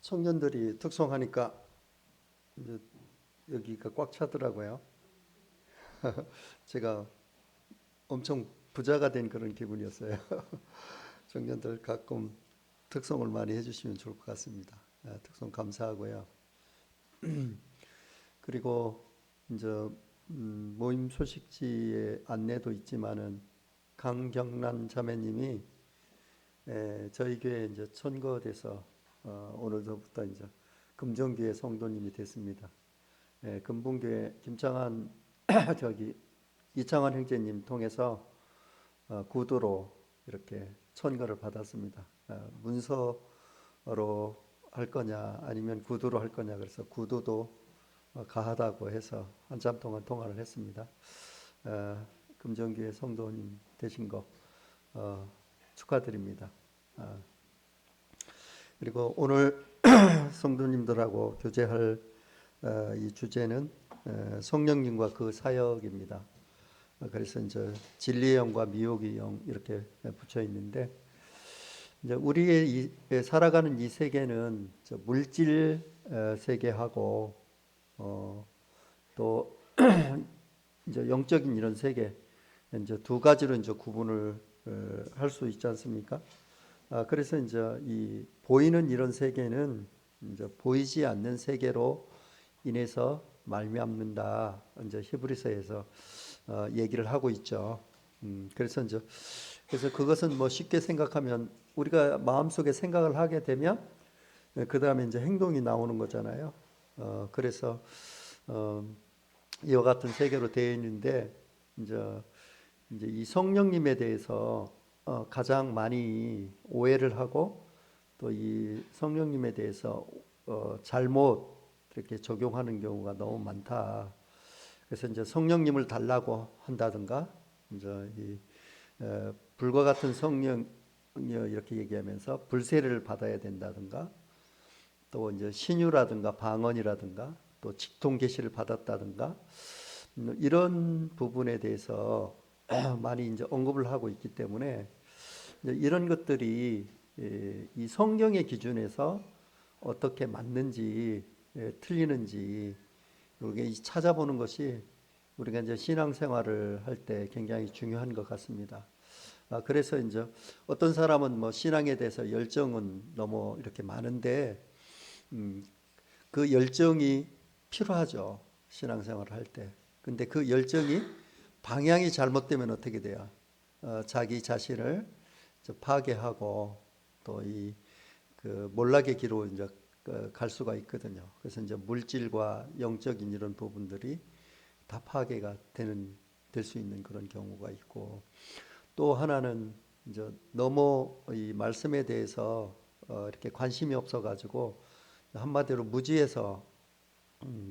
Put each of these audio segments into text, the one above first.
청년들이 특송하니까 이제 여기가 꽉 차더라고요. 제가 엄청 부자가 된 그런 기분이었어요. 청년들 가끔 특송을 많이 해주시면 좋을 것 같습니다. 특송 감사하고요. 그리고 이제 모임 소식지에 안내도 있지만은 강경란 자매님이 저희 교회 이제 천거돼서 오늘부터 이제 금정교회 성도님이 됐습니다. 금붕교회 김창환 저기 이창환 형제님 통해서 구두로 이렇게 천거를 받았습니다. 문서로 할 거냐 아니면 구두로 할 거냐 그래서 구두도 가하다고 해서 한참 동안 통화를 했습니다. 금정교회 성도님 되신 거 축하드립니다. 그리고 오늘 성도님들하고 교제할 이 주제는 성령님과 그 사역입니다. 그래서 이제 진리의 영과 미혹의 영 이렇게 붙여 있는데 이제 우리의 살아가는 이 세계는 물질 세계하고 또 이제 영적인 이런 세계 이제 두 가지로 이제 구분을 할 수 있지 않습니까? 그래서 이제 이 보이는 이런 세계는 이제 보이지 않는 세계로 인해서 말미암는다. 이제 히브리서에서 얘기를 하고 있죠. 그래서 그것은 뭐 쉽게 생각하면 우리가 마음속에 생각을 하게 되면 그 다음에 이제 행동이 나오는 거잖아요. 그래서 이와 같은 세계로 되어 있는데 이제 이 성령님에 대해서 가장 많이 오해를 하고 또 이 성령님에 대해서 잘못 이렇게 적용하는 경우가 너무 많다. 그래서 이제 성령님을 달라고 한다든가 이제 이 불과 같은 성령 이렇게 얘기하면서 불세례를 받아야 된다든가 또 이제 신유라든가 방언이라든가 또 직통 계시를 받았다든가 이런 부분에 대해서 많이 이제 언급을 하고 있기 때문에 이런 것들이 이 성경의 기준에서 어떻게 맞는지 틀리는지 이렇게 찾아보는 것이 우리가 이제 신앙생활을 할 때 굉장히 중요한 것 같습니다. 그래서 이제 어떤 사람은 뭐 신앙에 대해서 열정은 너무 이렇게 많은데 그 열정이 필요하죠. 신앙생활을 할 때. 근데 그 열정이 방향이 잘못되면 어떻게 돼요? 자기 자신을 파괴하고 또 이 그 몰락의 길로 이제 갈 수가 있거든요. 그래서 이제 물질과 영적인 이런 부분들이 다 파괴가 될 수 있는 그런 경우가 있고 또 하나는 이제 너무 이 말씀에 대해서 이렇게 관심이 없어가지고 한마디로 무지해서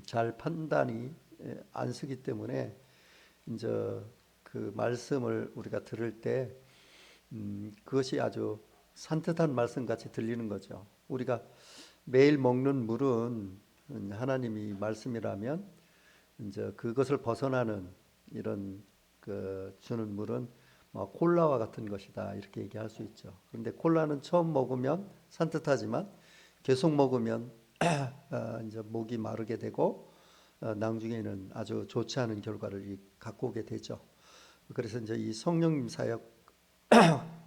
잘 판단이 안 서기 때문에 이제 그 말씀을 우리가 들을 때 그것이 아주 산뜻한 말씀 같이 들리는 거죠. 우리가 매일 먹는 물은 하나님이 말씀이라면 이제 그것을 벗어나는 이런 그 주는 물은 뭐 콜라와 같은 것이다 이렇게 얘기할 수 있죠. 그런데 콜라는 처음 먹으면 산뜻하지만 계속 먹으면 이제 목이 마르게 되고 나중에는 아주 좋지 않은 결과를 갖고 오게 되죠. 그래서 이제 이 성령님 사역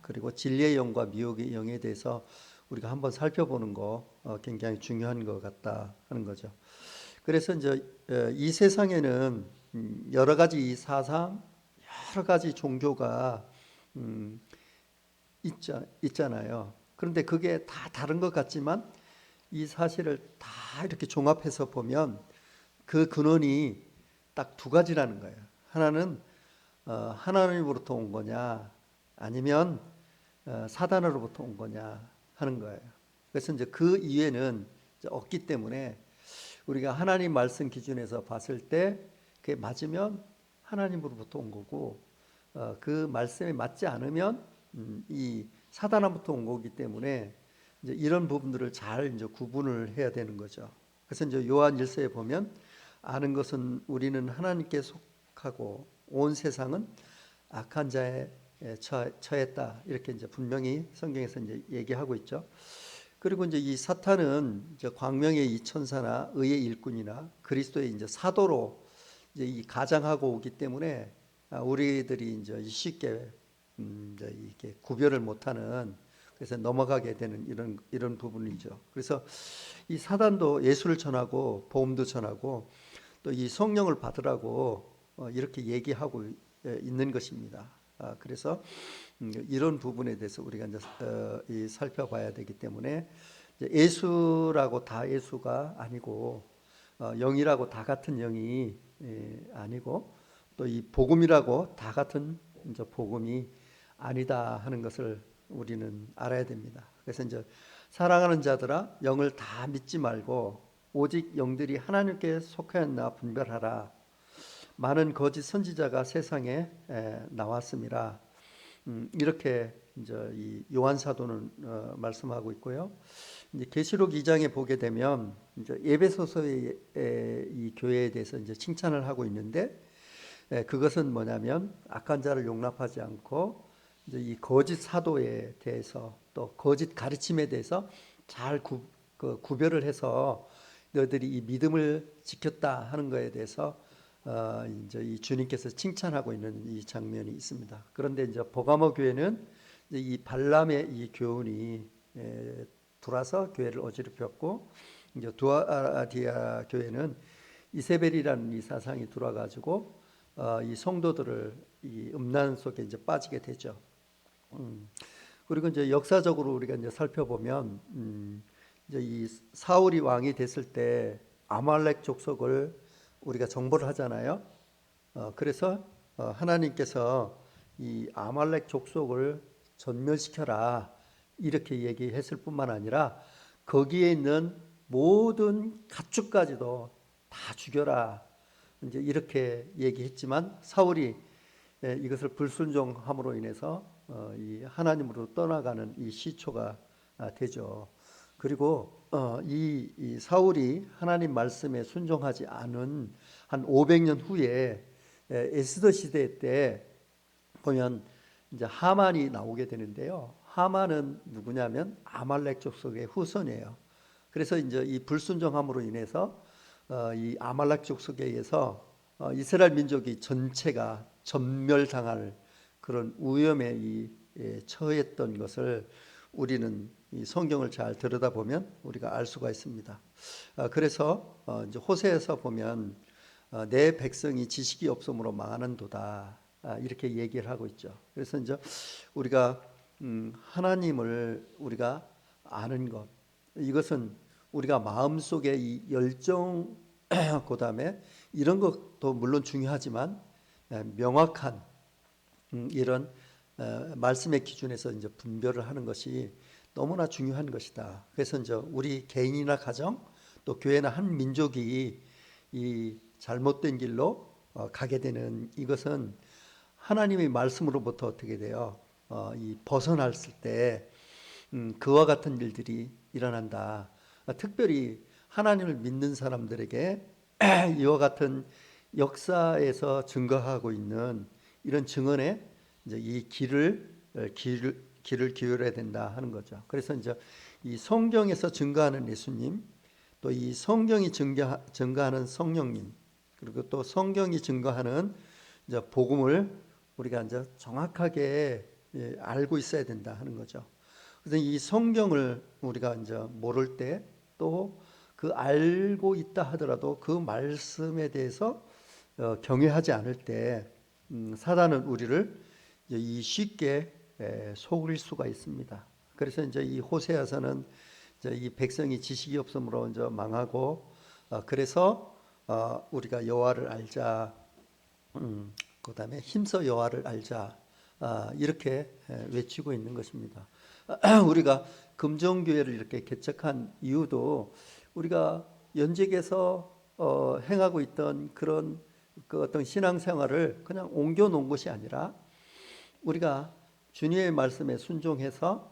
그리고 진리의 영과 미혹의 영에 대해서 우리가 한번 살펴보는 거 굉장히 중요한 것 같다 하는 거죠. 그래서 이제 이 세상에는 여러 가지 이 사상, 여러 가지 종교가 있잖아요. 그런데 그게 다 다른 것 같지만 이 사실을 다 이렇게 종합해서 보면 그 근원이 딱 두 가지라는 거예요. 하나는 하나님으로부터 온 거냐 아니면 사단으로부터 온 거냐 하는 거예요. 그래서 이제 그 이해는 없기 때문에 우리가 하나님 말씀 기준에서 봤을 때 그게 맞으면 하나님으로부터 온 거고 그 말씀에 맞지 않으면 이 사단으로부터 온 거기 때문에 이제 이런 부분들을 잘 이제 구분을 해야 되는 거죠. 그래서 이제 요한 1서에 보면 아는 것은 우리는 하나님께 속하고 온 세상은 악한 자에 처했다 이렇게 이제 분명히 성경에서 이제 얘기하고 있죠. 그리고 이제 이 사탄은 이제 광명의 이 천사나 의의 일꾼이나 그리스도의 이제 사도로 이제 이 가장하고 오기 때문에 우리들이 이제 쉽게 이제 이게 구별을 못하는, 그래서 넘어가게 되는 이런 부분이죠. 그래서 이 사단도 예수를 전하고 복음도 전하고 또 이 성령을 받으라고 이렇게 얘기하고 있는 것입니다. 그래서 이런 부분에 대해서 우리가 이제 이 살펴봐야 되기 때문에 이제 예수라고 다 예수가 아니고 영이라고 다 같은 영이 아니고 또 이 복음이라고 다 같은 이제 복음이 아니다 하는 것을 우리는 알아야 됩니다. 그래서 이제 사랑하는 자들아 영을 다 믿지 말고 오직 영들이 하나님께 속하였나 분별하라. 많은 거짓 선지자가 세상에 나왔습니다. 이렇게 이제 이 요한 사도는 말씀하고 있고요. 이제 계시록 2장에 보게 되면 이제 에베소서의 이 교회에 대해서 이제 칭찬을 하고 있는데, 그것은 뭐냐면 악한 자를 용납하지 않고 이제 이 거짓 사도에 대해서 또 거짓 가르침에 대해서 잘 구별을 해서 너희들이 이 믿음을 지켰다 하는 것에 대해서 이제 이 주님께서 칭찬하고 있는 이 장면이 있습니다. 그런데 이제 버가모 교회는 이제 이 발람의 이 교훈이 들어와서 교회를 어지럽혔고, 이제 두아디아 교회는 이세벨이라는 이 사상이 들어와가지고 이 성도들을 이 음란 속에 이제 빠지게 되죠. 그리고 이제 역사적으로 우리가 이제 살펴보면 이제 이 사울이 왕이 됐을 때 아말렉 족속을 우리가 정벌을 하잖아요. 그래서 하나님께서 이 아말렉 족속을 전멸시켜라 이렇게 얘기했을 뿐만 아니라 거기에 있는 모든 가축까지도 다 죽여라 이제 이렇게 얘기했지만 사울이 이것을 불순종함으로 인해서 이 하나님으로 떠나가는 이 시초가 되죠. 그리고 이 사울이 하나님 말씀에 순종하지 않은 한 500년 후에 에스더 시대 때 보면 이제 하만이 나오게 되는데요. 하만은 누구냐면 아말렉 족속의 후손이에요. 그래서 이제 이 불순종함으로 인해서 이 아말렉 족속에 의해서 이스라엘 민족이 전체가 전멸당할 그런 위험에 처했던 것을 우리는 이 성경을 잘 들여다보면 우리가 알 수가 있습니다. 그래서 이제 호세에서 보면 내 백성이 지식이 없음으로 망하는도다 이렇게 얘기를 하고 있죠. 그래서 이제 우리가 하나님을 우리가 아는 것, 이것은 우리가 마음속에 이 열정 그다음에 이런 것도 물론 중요하지만 명확한 이런 말씀의 기준에서 이제 분별을 하는 것이 너무나 중요한 것이다. 그래서 이제 우리 개인이나 가정 또 교회나 한 민족이 이 잘못된 길로 가게 되는 이것은 하나님의 말씀으로부터 어떻게 돼요? 이 벗어났을 때 그와 같은 일들이 일어난다. 특별히 하나님을 믿는 사람들에게 이와 같은 역사에서 증거하고 있는 이런 증언에 이제 이 길을 기울여야 된다 하는 거죠. 그래서 이제 이 성경에서 증거하는 예수님, 또 이 성경이 증거하는 성령님, 그리고 또 성경이 증거하는 이제 복음을 우리가 이제 정확하게 알고 있어야 된다 하는 거죠. 그래서 이 성경을 우리가 이제 모를 때 또 그 알고 있다 하더라도 그 말씀에 대해서 경외하지 않을 때 사단은 우리를 이제 쉽게 속일 수가 있습니다. 그래서 이제 이 호세아서는 이제 이 백성이 지식이 없으므로 이제 망하고 그래서 우리가 여호와를 알자, 그다음에 힘써 여호와를 알자 이렇게 외치고 있는 것입니다. 우리가 금정교회를 이렇게 개척한 이유도 우리가 연직에서 행하고 있던 그런 그 어떤 신앙생활을 그냥 옮겨 놓은 것이 아니라 우리가 주님의 말씀에 순종해서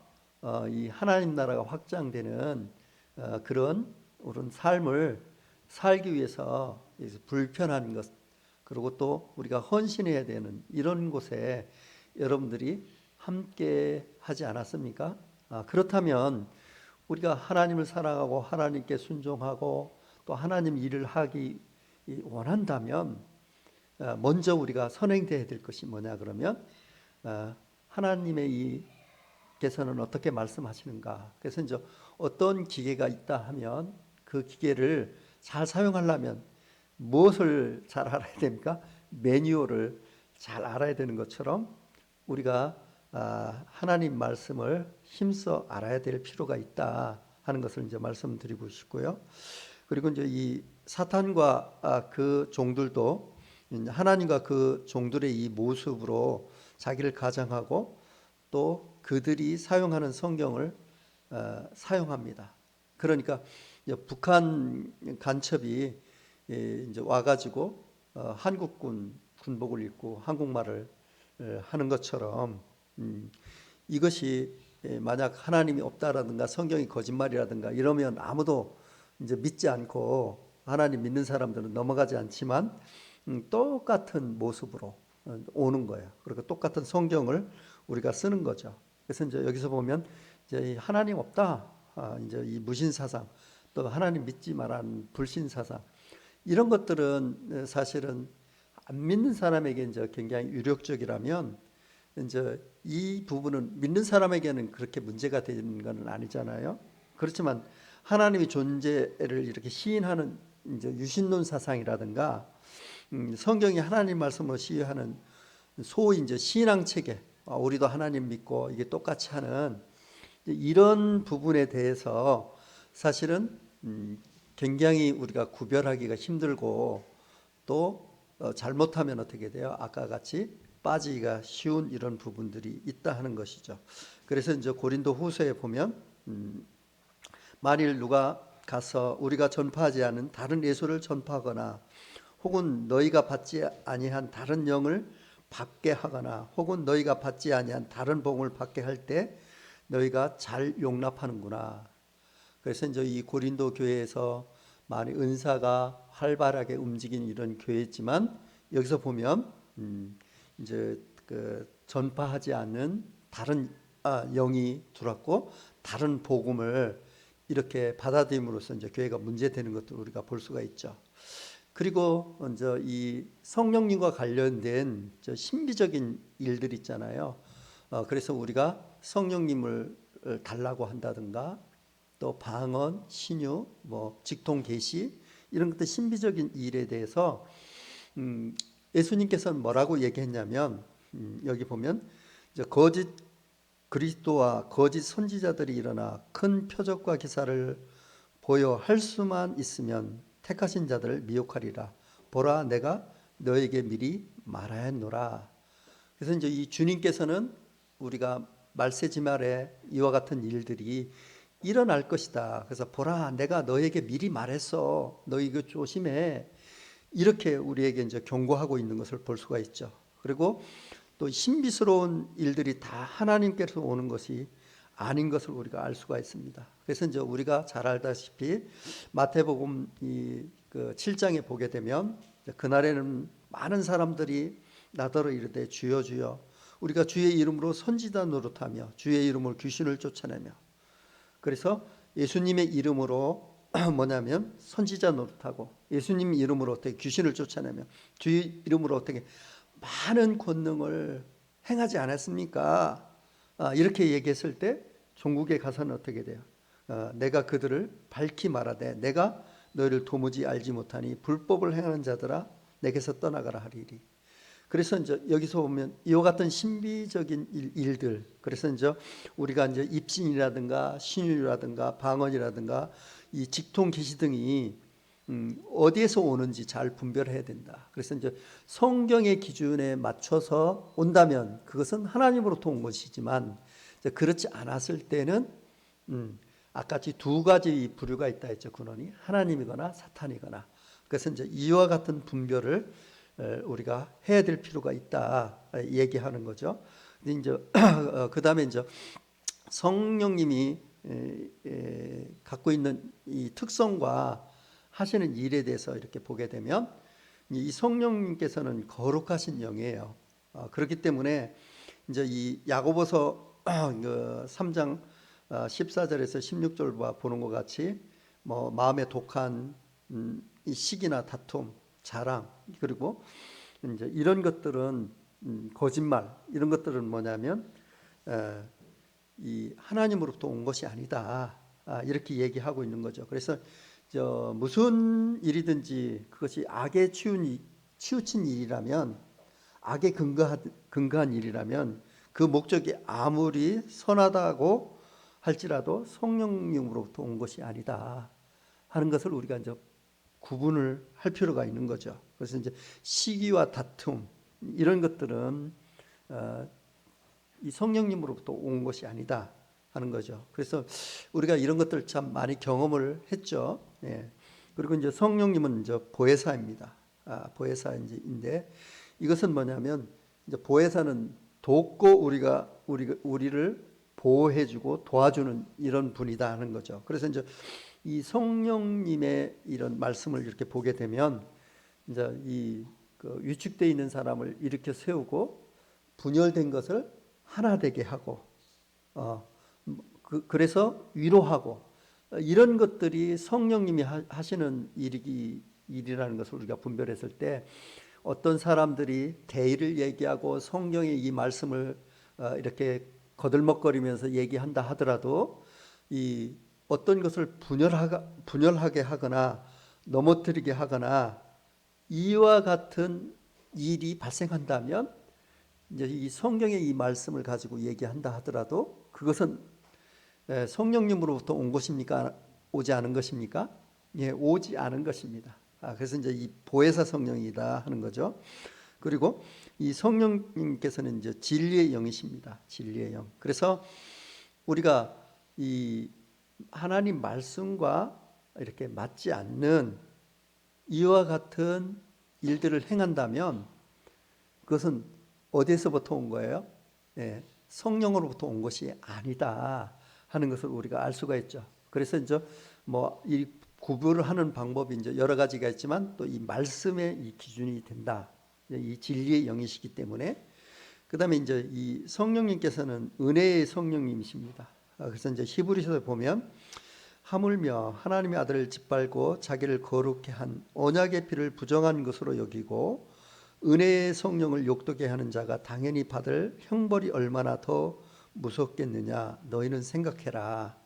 이 하나님 나라가 확장되는 그런 우리 삶을 살기 위해서 불편한 것, 그리고 또 우리가 헌신해야 되는 이런 곳에 여러분들이 함께 하지 않았습니까? 그렇다면 우리가 하나님을 사랑하고 하나님께 순종하고 또 하나님 일을 하기 원한다면 먼저 우리가 선행돼야 될 것이 뭐냐 그러면 하나님의 이 께서는 어떻게 말씀하시는가. 그래서 이제 어떤 기계가 있다 하면 그 기계를 잘 사용하려면 무엇을 잘 알아야 됩니까? 매뉴얼을 잘 알아야 되는 것처럼 우리가 하나님 말씀을 힘써 알아야 될 필요가 있다 하는 것을 이제 말씀드리고 싶고요. 그리고 이제 이 사탄과 그 종들도 하나님과 그 종들의 이 모습으로 자기를 가장하고 또 그들이 사용하는 성경을 사용합니다. 그러니까 북한 간첩이 이제 와가지고 한국군 군복을 입고 한국말을 하는 것처럼 이것이 만약 하나님이 없다라든가 성경이 거짓말이라든가 이러면 아무도 이제 믿지 않고 하나님 믿는 사람들은 넘어가지 않지만 똑같은 모습으로 오는 거예요. 그리고 똑같은 성경을 우리가 쓰는 거죠. 그래서 이제 여기서 보면 이제 하나님 없다, 이제 이 무신 사상, 또 하나님 믿지 말라는 불신 사상, 이런 것들은 사실은 안 믿는 사람에게 이제 굉장히 유력적이라면 이제 이 부분은 믿는 사람에게는 그렇게 문제가 되는 건 아니잖아요. 그렇지만 하나님의 존재를 이렇게 시인하는 이제 유신론 사상이라든가 성경이 하나님 말씀으로 시인하는 소위 이제 신앙 체계, 우리도 하나님 믿고 이게 똑같이 하는 이런 부분에 대해서 사실은 굉장히 우리가 구별하기가 힘들고 또 잘못하면 어떻게 돼요? 아까 같이 빠지기가 쉬운 이런 부분들이 있다 하는 것이죠. 그래서 이제 고린도 후서에 보면 만일 누가 가서 우리가 전파하지 않은 다른 예수를 전파하거나 혹은 너희가 받지 아니한 다른 영을 받게 하거나 혹은 너희가 받지 아니한 다른 복음을 받게 할 때 너희가 잘 용납하는구나. 그래서 이제 이 고린도 교회에서 많이 은사가 활발하게 움직인 이런 교회지만 여기서 보면 이제 그 전파하지 않는 다른 영이 들어왔고 다른 복음을 이렇게 받아들임으로써 이제 교회가 문제되는 것도 우리가 볼 수가 있죠. 그리고 먼저 이 성령님과 관련된 신비적인 일들 있잖아요. 그래서 우리가 성령님을 달라고 한다든가 또 방언, 신유, 뭐 직통 계시 이런 것들 신비적인 일에 대해서 예수님께서는 뭐라고 얘기했냐면 여기 보면 이제 거짓 그리스도와 거짓 선지자들이 일어나 큰 표적과 기사를 보여 할 수만 있으면 택하신 자들을 미혹하리라. 보라, 내가 너에게 미리 말하였노라. 그래서 이제 이 주님께서는 우리가 말세지말에 이와 같은 일들이 일어날 것이다. 그래서 보라, 내가 너에게 미리 말했어. 너 이거 조심해. 이렇게 우리에게 이제 경고하고 있는 것을 볼 수가 있죠. 그리고 또 신비스러운 일들이 다 하나님께서 오는 것이 아닌 것을 우리가 알 수가 있습니다. 그래서 이제 우리가 잘 알다시피 마태복음 그 7장에 보게 되면 그날에는 많은 사람들이 나더러 이르되 주여 주여 우리가 주의 이름으로 선지자 노릇하며 주의 이름으로 귀신을 쫓아내며 그래서 예수님의 이름으로 뭐냐면 선지자 노릇하고 예수님 이름으로 어떻게 귀신을 쫓아내며 주의 이름으로 어떻게 많은 권능을 행하지 않았습니까? 이렇게 얘기했을 때 종국에 가서는 어떻게 돼요? 내가 그들을 밝히 말하되 내가 너희를 도무지 알지 못하니 불법을 행하는 자들아 내게서 떠나가라 하리니. 그래서 이제 여기서 보면 이와 같은 신비적인 일들, 그래서 이제 우리가 이제 입신이라든가 신유라든가 방언이라든가 이 직통 계시 등이 어디에서 오는지 잘 분별해야 된다. 그래서 이제 성경의 기준에 맞춰서 온다면 그것은 하나님으로부터 온 것이지만 그렇지 않았을 때는 아까 두 가지 부류가 있다 했죠. 근원이 하나님이거나 사탄이거나. 그래서 이제 이와 같은 분별을 우리가 해야 될 필요가 있다 얘기하는 거죠. 근데 이제 그 다음에 이제 성령님이 갖고 있는 이 특성과 하시는 일에 대해서 이렇게 보게 되면 이 성령님께서는 거룩하신 영이에요. 그렇기 때문에 이제 이 야고보서 3장 14절에서 16절 보는 것 같이 뭐 마음에 독한 이 시기나 다툼, 자랑, 그리고 이제 이런 것들은 거짓말, 이런 것들은 뭐냐면 이 하나님으로부터 온 것이 아니다. 이렇게 얘기하고 있는 거죠. 그래서 무슨 일이든지 그것이 악에 치우친 일이라면, 악에 근거한 일이라면 그 목적이 아무리 선하다고 할지라도 성령님으로부터 온 것이 아니다 하는 것을 우리가 이제 구분을 할 필요가 있는 거죠. 그래서 이제 시기와 다툼 이런 것들은 이 성령님으로부터 온 것이 아니다 하는 거죠. 그래서 우리가 이런 것들 참 많이 경험을 했죠. 예. 그리고 이제 성령님은 이제 보혜사입니다. 보혜사인데 이것은 뭐냐면 이제 보혜사는 돕고 우리를 보호해주고 도와주는 이런 분이다 하는 거죠. 그래서 이제 이 성령님의 이런 말씀을 이렇게 보게 되면 이제 그 위축되어 있는 사람을 일으켜 세우고 분열된 것을 하나 되게 하고 그래서 위로하고 이런 것들이 성령님이 하시는 일이라는 것을 우리가 분별했을 때 어떤 사람들이 개의를 얘기하고 성경의 이 말씀을 이렇게 거들먹거리면서 얘기한다 하더라도 이 어떤 것을 분열하게 하거나 넘어뜨리게 하거나 이와 같은 일이 발생한다면 이제 이 성경의 이 말씀을 가지고 얘기한다 하더라도 그것은 성령님으로부터 온 것입니까? 오지 않은 것입니까? 예, 오지 않은 것입니다. 그래서 이제 이 보혜사 성령이다 하는 거죠. 그리고 이 성령님께서는 이제 진리의 영이십니다. 진리의 영. 그래서 우리가 이 하나님 말씀과 이렇게 맞지 않는 이와 같은 일들을 행한다면 그것은 어디에서부터 온 거예요? 네, 성령으로부터 온 것이 아니다 하는 것을 우리가 알 수가 있죠. 그래서 이제 뭐 이 구분을 하는 방법이 이제 여러 가지가 있지만 또 이 말씀의 이 기준이 된다. 이 진리의 영이시기 때문에 그다음에 이제 이 성령님께서는 은혜의 성령님이십니다. 그래서 이제 히브리서에 보면 하물며 하나님의 아들을 짓밟고 자기를 거룩케 한 언약의 피를 부정한 것으로 여기고 은혜의 성령을 욕되게 하는 자가 당연히 받을 형벌이 얼마나 더 무섭겠느냐 너희는 생각해라.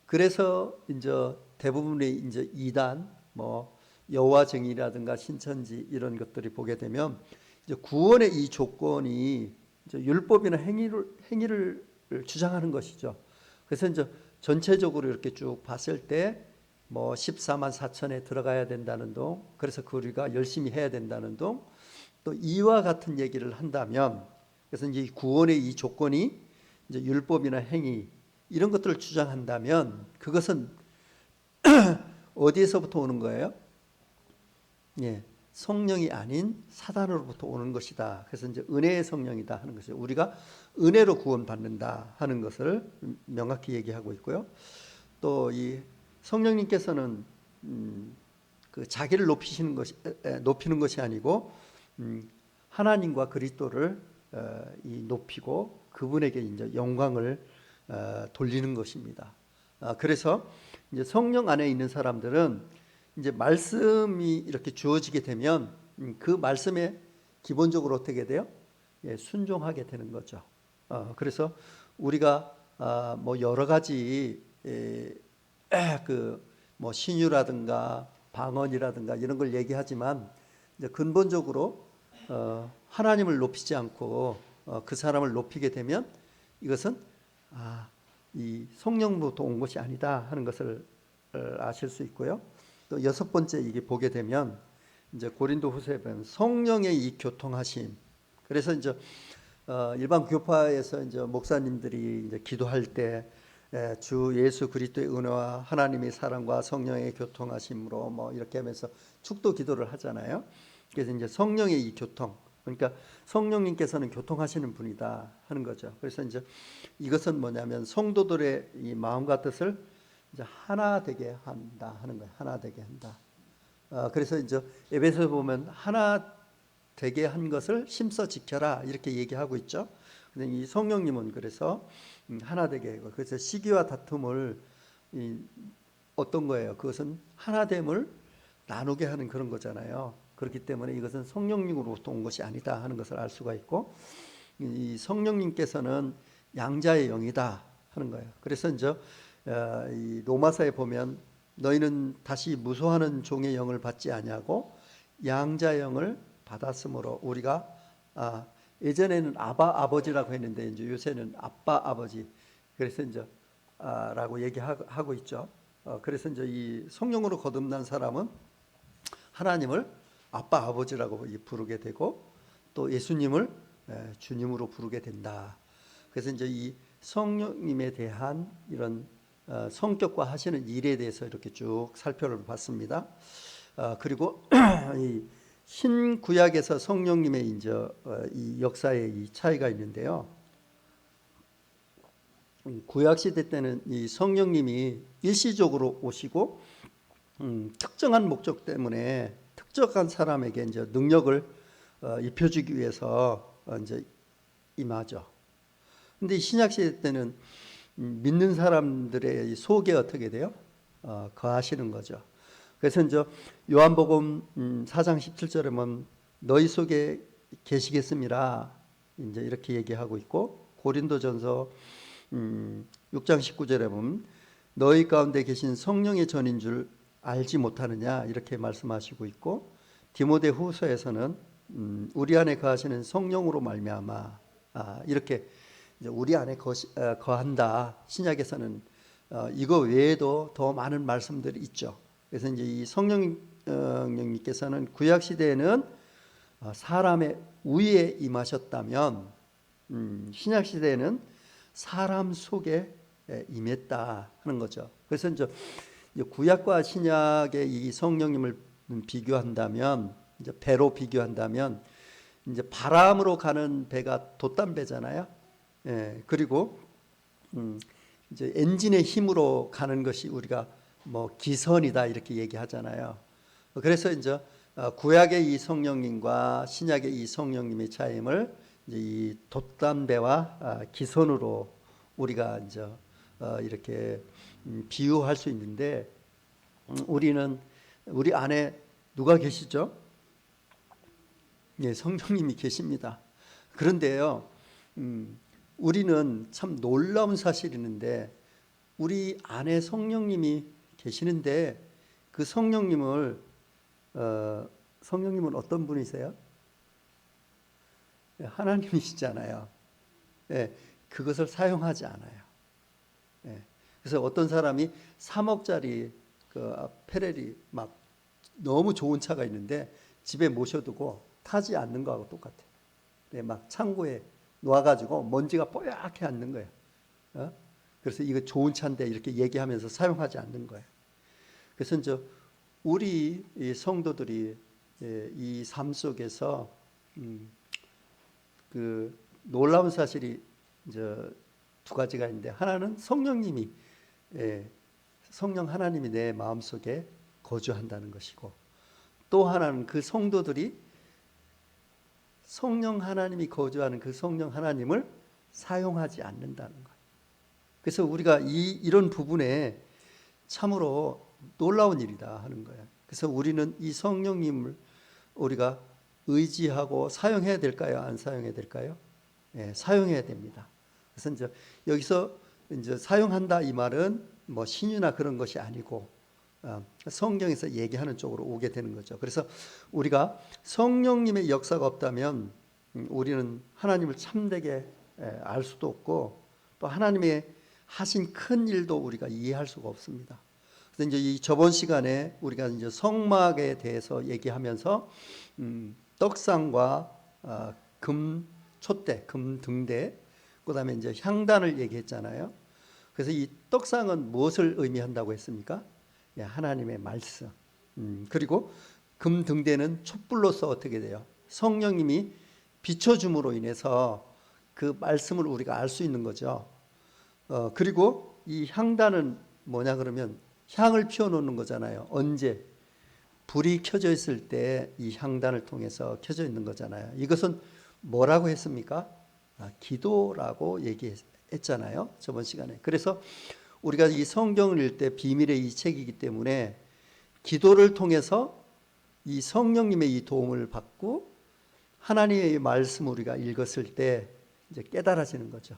그래서 이제 대부분의 이제 이단 뭐 여호와 증인이라든가 신천지 이런 것들이 보게 되면 이제 구원의 이 조건이 이제 율법이나 행위를 주장하는 것이죠. 그래서 이제 전체적으로 이렇게 쭉 봤을 때 뭐 14만 4천에 들어가야 된다는 동, 그래서 그 우리가 열심히 해야 된다는 동, 또 이와 같은 얘기를 한다면, 그래서 이제 구원의 이 조건이 이제 율법이나 행위 이런 것들을 주장한다면 그것은 어디에서부터 오는 거예요? 예, 성령이 아닌 사단으로부터 오는 것이다. 그래서 이제 은혜의 성령이다 하는 것이죠. 우리가 은혜로 구원받는다 하는 것을 명확히 얘기하고 있고요. 또 이 성령님께서는 그 자기를 높이는 것이 아니고 하나님과 그리스도를 높이고 그분에게 이제 영광을 돌리는 것입니다. 그래서 이제 성령 안에 있는 사람들은 이제 말씀이 이렇게 주어지게 되면 그 말씀에 기본적으로 어떻게 돼요? 예, 순종하게 되는 거죠. 그래서 우리가 뭐 여러 가지 그 뭐 신유라든가 방언이라든가 이런 걸 얘기하지만 이제 근본적으로 하나님을 높이지 않고 그 사람을 높이게 되면 이것은 이 성령으로부터 온 것이 아니다 하는 것을 아실 수 있고요. 또 여섯 번째 이게 보게 되면 이제 고린도후서에 보면 성령의 이 교통하심. 그래서 이제 일반 교파에서 이제 목사님들이 이제 기도할 때 주 예수 그리스도의 은혜와 하나님의 사랑과 성령의 교통하심으로 뭐 이렇게 하면서 축도 기도를 하잖아요. 그래서 이제 성령의 이 교통, 그러니까 성령님께서는 교통하시는 분이다 하는 거죠. 그래서 이제 이것은 뭐냐면 성도들의 이 마음과 뜻을 이제 하나 되게 한다 하는 거예요. 하나 되게 한다. 그래서 이제 에베소에 보면 하나 되게 한 것을 힘써 지켜라 이렇게 얘기하고 있죠. 근데 이 성령님은 그래서 하나 되게 해요. 그래서 시기와 다툼을 어떤 거예요? 그것은 하나됨을 나누게 하는 그런 거잖아요. 그렇기 때문에 이것은 성령님으로부터 온 것이 아니다 하는 것을 알 수가 있고, 이 성령님께서는 양자의 영이다 하는 거예요. 그래서 이제 이 로마서에 보면 너희는 다시 무소하는 종의 영을 받지 아니하고 양자의 영을 받았으므로 우리가 예전에는 아바 아버지라고 했는데 이제 요새는 아빠 아버지, 그래서 이제 라고 얘기하고 있죠. 그래서 이제 이 성령으로 거듭난 사람은 하나님을 아빠 아버지라고 부르게 되고 또 예수님을 주님으로 부르게 된다. 그래서 이제 이 성령님에 대한 이런 성격과 하시는 일에 대해서 이렇게 쭉 살펴봤습니다. 그리고 이 신구약에서 성령님의 이제 이 역사의 이 차이가 있는데요. 구약 시대 때는 이 성령님이 일시적으로 오시고 특정한 목적 때문에 특정한 사람에게 이제 능력을 입혀주기 위해서 이제 임하죠. 근데 신약 시대 때는 믿는 사람들의 속에 어떻게 돼요? 거하시는 거죠. 그래서 이제 요한복음 4장 17절에 보면 너희 속에 계시겠음이라 이제 이렇게 얘기하고 있고, 고린도전서 6장 19절에 보면 너희 가운데 계신 성령의 전인 줄 알지 못하느냐 이렇게 말씀하시고 있고, 디모데후서에서는 우리 안에 거하시는 성령으로 말미암아 이렇게 이제 우리 안에 거한다. 신약에서는 이거 외에도 더 많은 말씀들이 있죠. 그래서 이제 이 성령님께서는 구약 시대에는 사람의 위에 임하셨다면 신약 시대에는 사람 속에 임했다 하는 거죠. 그래서 이제 구약과 신약의 이 성령님을 비교한다면, 이제 배로 비교한다면, 이제 바람으로 가는 배가 돛담배잖아요. 그리고 이제 엔진의 힘으로 가는 것이 우리가 뭐 기선이다 이렇게 얘기하잖아요. 그래서 이제 구약의 이 성령님과 신약의 이 성령님의 차이를 이제 이 돛담배와 기선으로 우리가 이제 이렇게 비유할 수 있는데, 우리는 우리 안에 누가 계시죠? 예, 성령님이 계십니다. 그런데요, 우리는 참 놀라운 사실이 있는데, 우리 안에 성령님이 계시는데 그 성령님은 어떤 분이세요? 하나님이시잖아요. 예, 그것을 사용하지 않아요. 예, 그래서 어떤 사람이 3억짜리 그 페레리 막 너무 좋은 차가 있는데 집에 모셔두고 타지 않는 거하고 똑같아요. 예, 막 창고에 놓아가지고 먼지가 뽀얗게 앉는 거예요. 그래서 이거 좋은 차인데 이렇게 얘기하면서 사용하지 않는 거예요. 그래서 이제 우리 성도들이 이 삶 속에서 그 놀라운 사실이 이제 두 가지가 있는데, 하나는 성령님이 성령 하나님이 내 마음속에 거주한다는 것이고, 또 하나는 그 성도들이 성령 하나님이 거주하는 그 성령 하나님을 사용하지 않는다는 거예요. 그래서 우리가 이런 부분에 참으로 놀라운 일이다 하는 거예요. 그래서 우리는 이 성령님을 우리가 의지하고 사용해야 될까요? 안 사용해야 될까요? 예, 사용해야 됩니다. 그래서 이제 여기서 이제 사용한다 이 말은 뭐 신유나 그런 것이 아니고 성경에서 얘기하는 쪽으로 오게 되는 거죠. 그래서 우리가 성령님의 역사가 없다면 우리는 하나님을 참되게 알 수도 없고, 또 하나님의 하신 큰 일도 우리가 이해할 수가 없습니다. 그래서 이제 이 저번 시간에 우리가 이제 성막에 대해서 얘기하면서 떡상과 금 촛대, 금 등대, 그다음에 이제 향단을 얘기했잖아요. 그래서 이 떡상은 무엇을 의미한다고 했습니까? 예, 하나님의 말씀. 그리고 금 등대는 촛불로서 어떻게 돼요? 성령님이 비춰줌으로 인해서 그 말씀을 우리가 알 수 있는 거죠. 그리고 이 향단은 뭐냐 그러면 향을 피워놓는 거잖아요. 언제? 불이 켜져 있을 때 이 향단을 통해서 켜져 있는 거잖아요. 이것은 뭐라고 했습니까? 기도라고 얘기했잖아요. 저번 시간에. 그래서 우리가 이 성경을 읽을 때 비밀의 이 책이기 때문에 기도를 통해서 이 성령님의 이 도움을 받고 하나님의 말씀을 우리가 읽었을 때 이제 깨달아지는 거죠.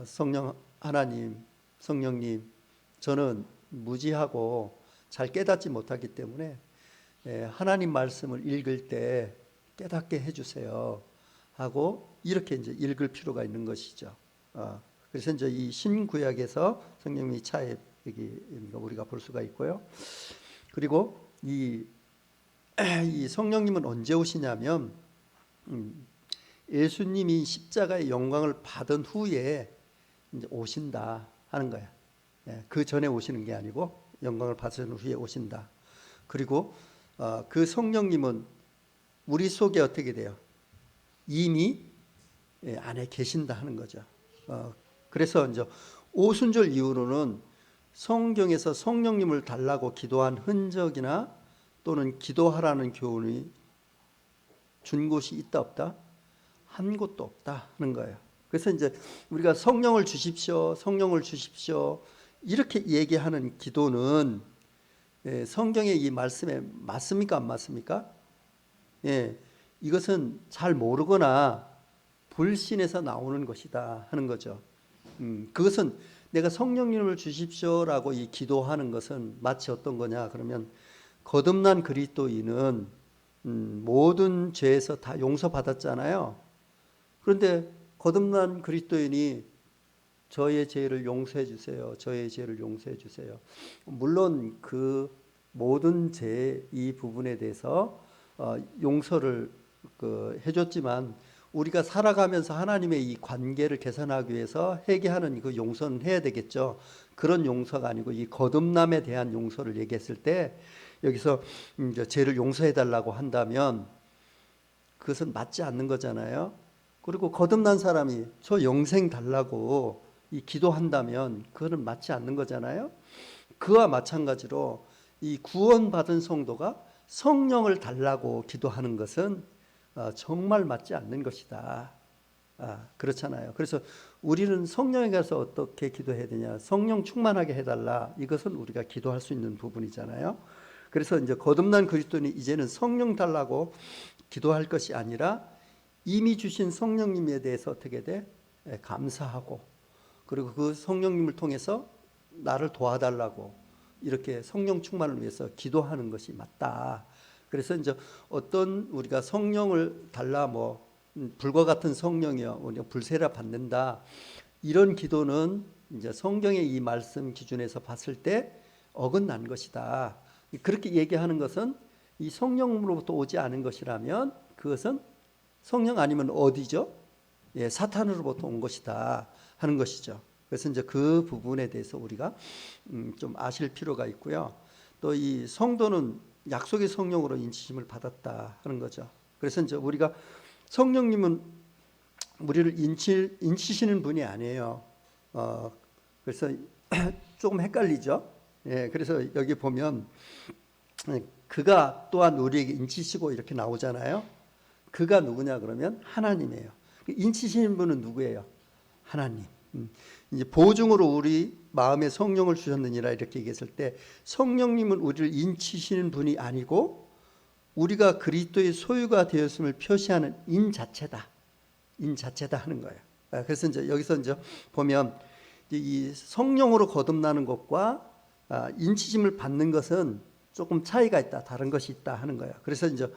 성령 하나님, 성령님, 저는 무지하고 잘 깨닫지 못하기 때문에 하나님 말씀을 읽을 때 깨닫게 해주세요 하고 이렇게 이제 읽을 필요가 있는 것이죠. 그래서 이제 이 신구약에서 성령님의 차에 우리가 볼 수가 있고요. 그리고 이 성령님은 언제 오시냐면 예수님이 십자가의 영광을 받은 후에 이제 오신다 하는 거야. 그 전에 오시는 게 아니고 영광을 받은 후에 오신다. 그리고 그 성령님은 우리 속에 어떻게 돼요? 이미 안에 계신다 하는 거죠. 그래서 이제 오순절 이후로는 성경에서 성령님을 달라고 기도한 흔적이나 또는 기도하라는 교훈이 준 곳이 있다 없다? 한 곳도 없다 하는 거예요. 그래서 이제 우리가 성령을 주십시오, 성령을 주십시오 이렇게 얘기하는 기도는 성경의 이 말씀에 맞습니까? 안 맞습니까? 이것은 잘 모르거나 불신에서 나오는 것이다 하는 거죠. 그것은 내가 성령님을 주십시오라고 이 기도하는 것은 마치 어떤 거냐 그러면 거듭난 그리스도인은 모든 죄에서 다 용서받았잖아요. 그런데 거듭난 그리스도인이 저의 죄를 용서해 주세요. 저의 죄를 용서해 주세요. 물론 그 모든 죄 이 부분에 대해서 용서를 해줬지만 우리가 살아가면서 하나님의 이 관계를 개선하기 위해서 회개하는 그 용서는 해야 되겠죠. 그런 용서가 아니고 이 거듭남에 대한 용서를 얘기했을 때 여기서 이제 죄를 용서해 달라고 한다면 그것은 맞지 않는 거잖아요. 그리고 거듭난 사람이 저 영생 달라고 이 기도한다면 그거는 맞지 않는 거잖아요. 그와 마찬가지로 이 구원받은 성도가 성령을 달라고 기도하는 것은 정말 맞지 않는 것이다. 그렇잖아요. 그래서 우리는 성령에 가서 어떻게 기도해야 되냐? 성령 충만하게 해달라. 이것은 우리가 기도할 수 있는 부분이잖아요. 그래서 이제 거듭난 그리스도인이 이제는 성령 달라고 기도할 것이 아니라 이미 주신 성령님에 대해서 어떻게 돼? 감사하고 그리고 그 성령님을 통해서 나를 도와달라고 이렇게 성령 충만을 위해서 기도하는 것이 맞다. 그래서 이제 어떤 우리가 성령을 달라 불과 같은 성령이여 우리가 불세라 받는다 이런 기도는 이제 성경의 이 말씀 기준에서 봤을 때 어긋난 것이다. 그렇게 얘기하는 것은 이 성령으로부터 오지 않은 것이라면 그것은 성령 아니면 어디죠? 사탄으로부터 온 것이다 하는 것이죠. 그래서 이제 그 부분에 대해서 우리가 좀 아실 필요가 있고요. 또 이 성도는 약속의 성령으로 인치심을 받았다 하는 거죠. 그래서 이제 우리가 성령님은 우리를 인치시는 분이 아니에요. 그래서 조금 헷갈리죠. 그래서 여기 보면 그가 또한 우리에게 인치시고 이렇게 나오잖아요. 그가 누구냐 그러면 하나님이에요. 인치시는 분은 누구예요? 하나님. 이제 보증으로 우리 마음에 성령을 주셨느니라 이렇게 얘기했을 때 성령님은 우리를 인치시는 분이 아니고 우리가 그리스도의 소유가 되었음을 표시하는 인 자체다 하는 거예요. 그래서 이제 여기서 이제 보면 이 성령으로 거듭나는 것과 인치심을 받는 것은 조금 차이가 있다, 다른 것이 있다 하는 거예요. 그래서 이제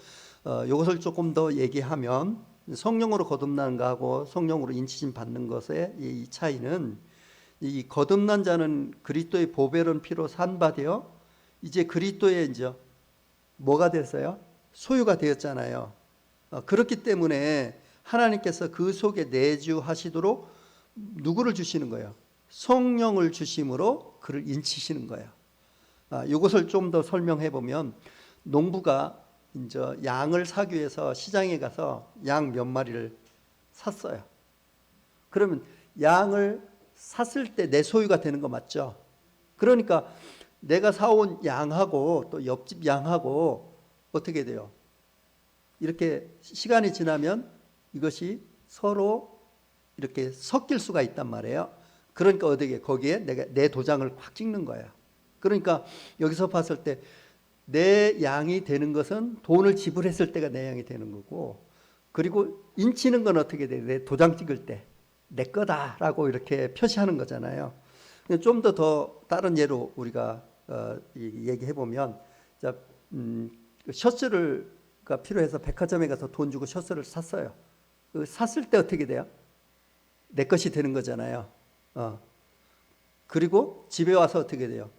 이것을 조금 더 얘기하면 성령으로 거듭나는 것하고 성령으로 인치심 받는 것의 이 차이는 이 거듭난 자는 그리스도의 보배로운 피로 산바되어 이제 그리스도의 이제 뭐가 됐어요? 소유가 되었잖아요. 그렇기 때문에 하나님께서 그 속에 내주하시도록 누구를 주시는 거예요? 성령을 주심으로 그를 인치시는 거예요. 이것을 좀 더 설명해 보면 농부가 이제 양을 사기 위해서 시장에 가서 양 몇 마리를 샀어요. 그러면 양을 샀을 때 내 소유가 되는 거 맞죠? 그러니까 내가 사온 양하고 또 옆집 양하고 어떻게 돼요? 이렇게 시간이 지나면 이것이 서로 이렇게 섞일 수가 있단 말이에요. 그러니까 어떻게 거기에 내가 내 도장을 확 찍는 거야. 그러니까 여기서 봤을 때 내 양이 되는 것은 돈을 지불했을 때가 내 양이 되는 거고, 그리고 인치는 건 어떻게 돼? 내 도장 찍을 때 내 거다라고 이렇게 표시하는 거잖아요. 좀 더 다른 예로 우리가 얘기해 보면, 자, 셔츠가 필요해서 백화점에 가서 돈 주고 셔츠를 샀어요. 샀을 때 어떻게 돼요? 내 것이 되는 거잖아요. 그리고 집에 와서 어떻게 돼요?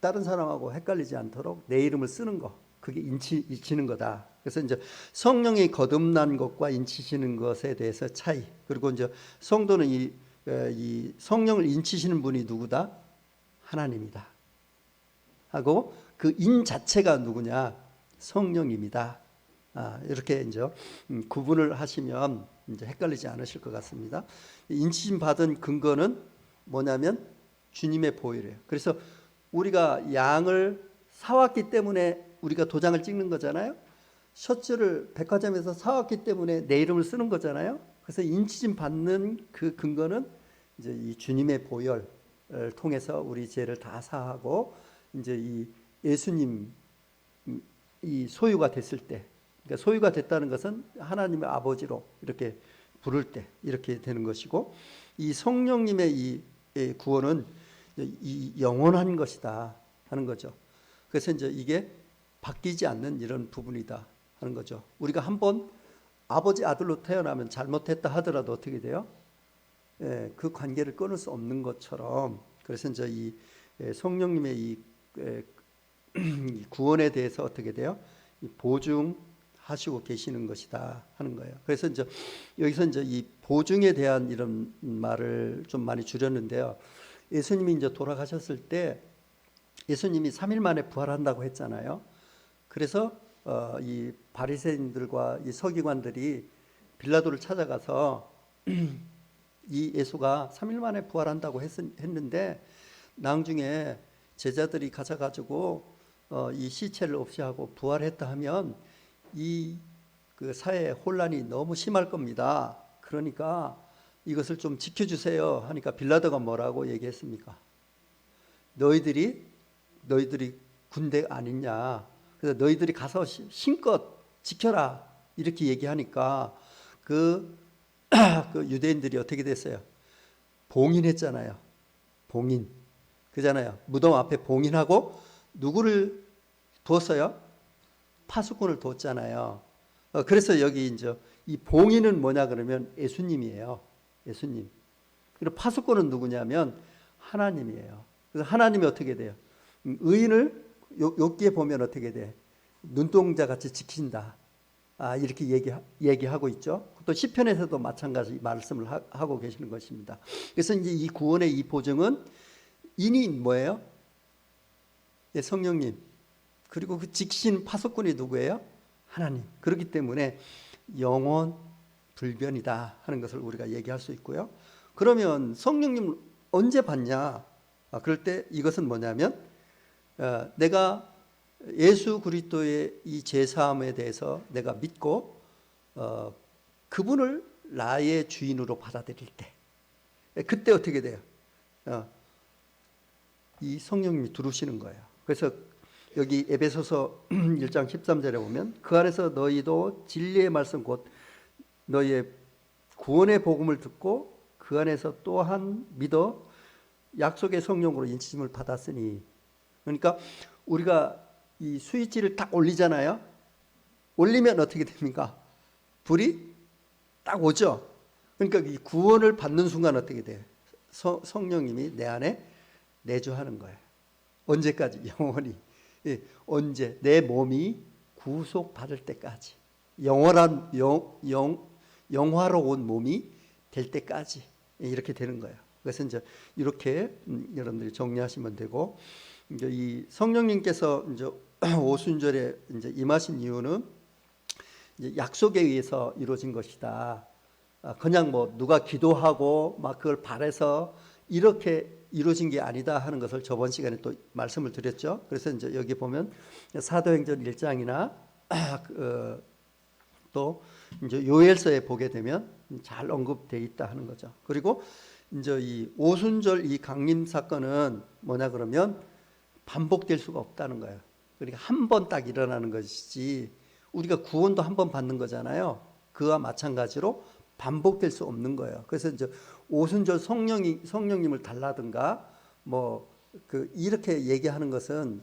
다른 사람하고 헷갈리지 않도록 내 이름을 쓰는 거, 그게 인치는 거다. 그래서 이제 성령이 거듭난 것과 인치시는 것에 대해서 차이. 그리고 이제 성도는 이 성령을 인치시는 분이 누구다? 하나님이다. 하고 그 인 자체가 누구냐? 성령입니다. 이렇게 이제 구분을 하시면 이제 헷갈리지 않으실 것 같습니다. 인치심 받은 근거는 뭐냐면 주님의 보혈이에요. 그래서 우리가 양을 사왔기 때문에 우리가 도장을 찍는 거잖아요. 셔츠를 백화점에서 사왔기 때문에 내 이름을 쓰는 거잖아요. 그래서 인치심 받는 그 근거는 이제 이 주님의 보혈을 통해서 우리 죄를 다 사하고 이제 이 예수님 이 소유가 됐을 때, 그러니까 소유가 됐다는 것은 하나님의 아버지로 이렇게 부를 때 이렇게 되는 것이고, 이 성령님의 이 구원은 이 영원한 것이다 하는 거죠. 그래서 이제 이게 바뀌지 않는 이런 부분이다 하는 거죠. 우리가 한번 아버지 아들로 태어나면 잘못했다 하더라도 어떻게 돼요? 그 관계를 끊을 수 없는 것처럼, 그래서 이제 이 성령님의 이 구원에 대해서 어떻게 돼요? 보증하시고 계시는 것이다 하는 거예요. 그래서 이제 여기서 이제 이 보증에 대한 이런 말을 좀 많이 줄였는데요. 예수님이 이제 돌아가셨을 때 예수님이 3일 만에 부활한다고 했잖아요. 그래서 이 바리새인들과 이 서기관들이 빌라도를 찾아가서 이 예수가 3일 만에 부활한다고 했는데 나중에 제자들이 가져가지고 이 시체를 없이 하고 부활했다 하면 이 그 사회 혼란이 너무 심할 겁니다. 그러니까 이것을 좀 지켜주세요 하니까 빌라도가 뭐라고 얘기했습니까? 너희들이 군대 아니냐, 그래서 너희들이 가서 힘껏 지켜라 이렇게 얘기하니까 그 유대인들이 어떻게 됐어요? 봉인했잖아요. 봉인 그잖아요. 무덤 앞에 봉인하고 누구를 두었어요? 파수꾼을 두었잖아요. 그래서 여기 이제 이 봉인은 뭐냐 그러면 예수님이에요. 예수님. 그리고 파수꾼은 누구냐면 하나님이에요. 그래서 하나님이 어떻게 돼요? 의인을 욥기에 보면 어떻게 돼? 눈동자 같이 지킨다. 이렇게 얘기하고 있죠. 또 시편에서도 마찬가지 말씀을 하고 계시는 것입니다. 그래서 이제 이 구원의 이 보증은 인이 뭐예요? 성령님. 그리고 그 지키신 파수꾼이 누구예요? 하나님. 그렇기 때문에 영원 불변이다 하는 것을 우리가 얘기할 수 있고요. 그러면 성령님 언제 받냐? 그럴 때 이것은 뭐냐면 내가 예수 그리스도의 이 죄사함에 대해서 내가 믿고 그분을 나의 주인으로 받아들일 때, 그때 어떻게 돼요? 이 성령님이 들어오시는 거예요. 그래서 여기 에베소서 1장 13절에 보면 그 안에서 너희도 진리의 말씀 곧 너희의 구원의 복음을 듣고 그 안에서 또한 믿어 약속의 성령으로 인치심을 받았으니, 그러니까 우리가 이 스위치를 딱 올리잖아요. 올리면 어떻게 됩니까? 불이 딱 오죠. 그러니까 이 구원을 받는 순간 어떻게 돼요? 성령님이 내 안에 내주하는 거예요. 언제까지? 영원히. 언제? 내 몸이 구속받을 때까지, 영원한 영화로운 몸이 될 때까지 이렇게 되는 거예요. 그래서 이제 이렇게 여러분들이 정리하시면 되고, 이제 이 성령님께서 이제 오순절에 이제 임하신 이유는 이제 약속에 의해서 이루어진 것이다. 그냥 뭐 누가 기도하고 막 그걸 바래서 이렇게 이루어진 게 아니다 하는 것을 저번 시간에 또 말씀을 드렸죠. 그래서 이제 여기 보면 사도행전 1장이나 또 이제 요엘서에 보게 되면 잘 언급되어 있다 하는 거죠. 그리고 이제 이 오순절 이 강림 사건은 뭐냐 그러면 반복될 수가 없다는 거예요. 그러니까 한 번 딱 일어나는 것이지 우리가 구원도 한 번 받는 거잖아요. 그와 마찬가지로 반복될 수 없는 거예요. 그래서 이제 오순절 성령님을 달라든가 뭐 이렇게 얘기하는 것은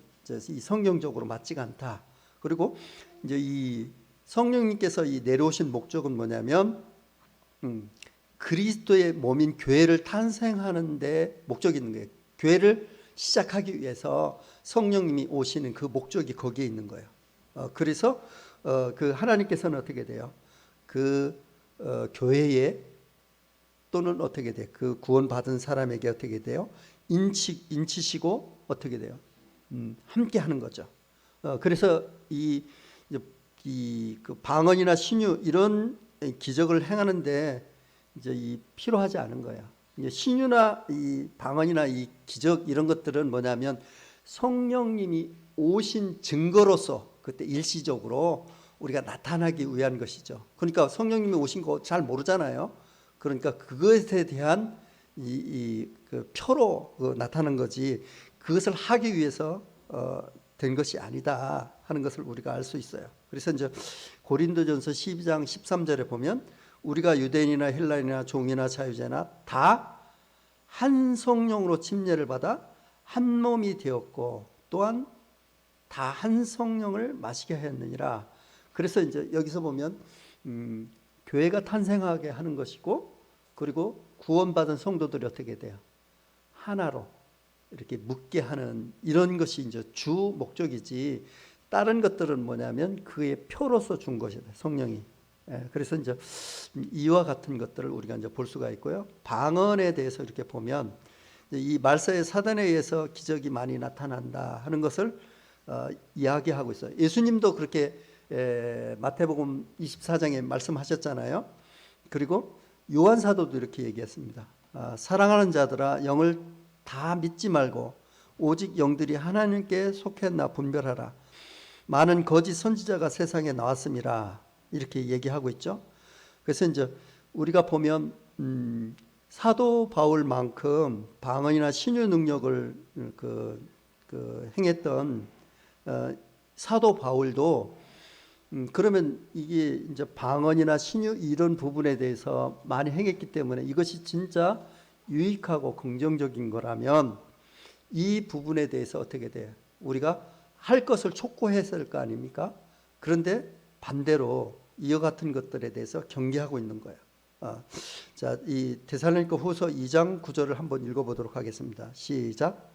이 성경적으로 맞지가 않다. 그리고 이제 이 성령님께서 이 내려오신 목적은 뭐냐면 그리스도의 몸인 교회를 탄생하는 데 목적이 있는 거예요. 교회를 시작하기 위해서 성령님이 오시는 그 목적이 거기에 있는 거예요. 그래서 그 하나님께서는 어떻게 돼요? 교회에 또는 어떻게 돼? 그 구원받은 사람에게 어떻게 돼요? 인치시고 어떻게 돼요? 함께 하는 거죠. 그래서 그 방언이나 신유 이런 기적을 행하는데 이제 필요하지 않은 거야. 이제 신유나 이 방언이나 이 기적 이런 것들은 뭐냐면 성령님이 오신 증거로서 그때 일시적으로 우리가 나타나기 위한 것이죠. 그러니까 성령님이 오신 거 잘 모르잖아요. 그러니까 그것에 대한 그 표로 나타난 거지 그것을 하기 위해서 된 것이 아니다 하는 것을 우리가 알 수 있어요. 그래서 이제 고린도전서 12장 13절에 보면 우리가 유대인이나 헬라인이나 종이나 자유자나 다 한 성령으로 침례를 받아 한 몸이 되었고 또한 다 한 성령을 마시게 하였느니라. 그래서 이제 여기서 보면 교회가 탄생하게 하는 것이고 그리고 구원받은 성도들이 어떻게 돼요? 하나로 이렇게 묶게 하는 이런 것이 이제 주 목적이지 다른 것들은 뭐냐면 그의 표로서 준 것이다. 성령이. 그래서 이제 이와 같은 것들을 우리가 이제 볼 수가 있고요. 방언에 대해서 이렇게 보면 이 말세의 사단에 의해서 기적이 많이 나타난다 하는 것을 이야기하고 있어요. 예수님도 그렇게 마태복음 24장에 말씀하셨잖아요. 그리고 요한 사도도 이렇게 얘기했습니다. 사랑하는 자들아 영을 다 믿지 말고 오직 영들이 하나님께 속했나 분별하라. 많은 거짓 선지자가 세상에 나왔음이라 이렇게 얘기하고 있죠. 그래서 이제 우리가 보면 사도 바울만큼 방언이나 신유 능력을 행했던 사도 바울도 그러면 이게 이제 방언이나 신유 이런 부분에 대해서 많이 행했기 때문에 이것이 진짜 유익하고 긍정적인 거라면 이 부분에 대해서 어떻게 돼요? 우리가 할 것을 촉구했을 거 아닙니까? 그런데 반대로 이와 같은 것들에 대해서 경계하고 있는 거예요. 자, 이 데살로니가 후서 2장 9절을 한번 읽어보도록 하겠습니다. 시작.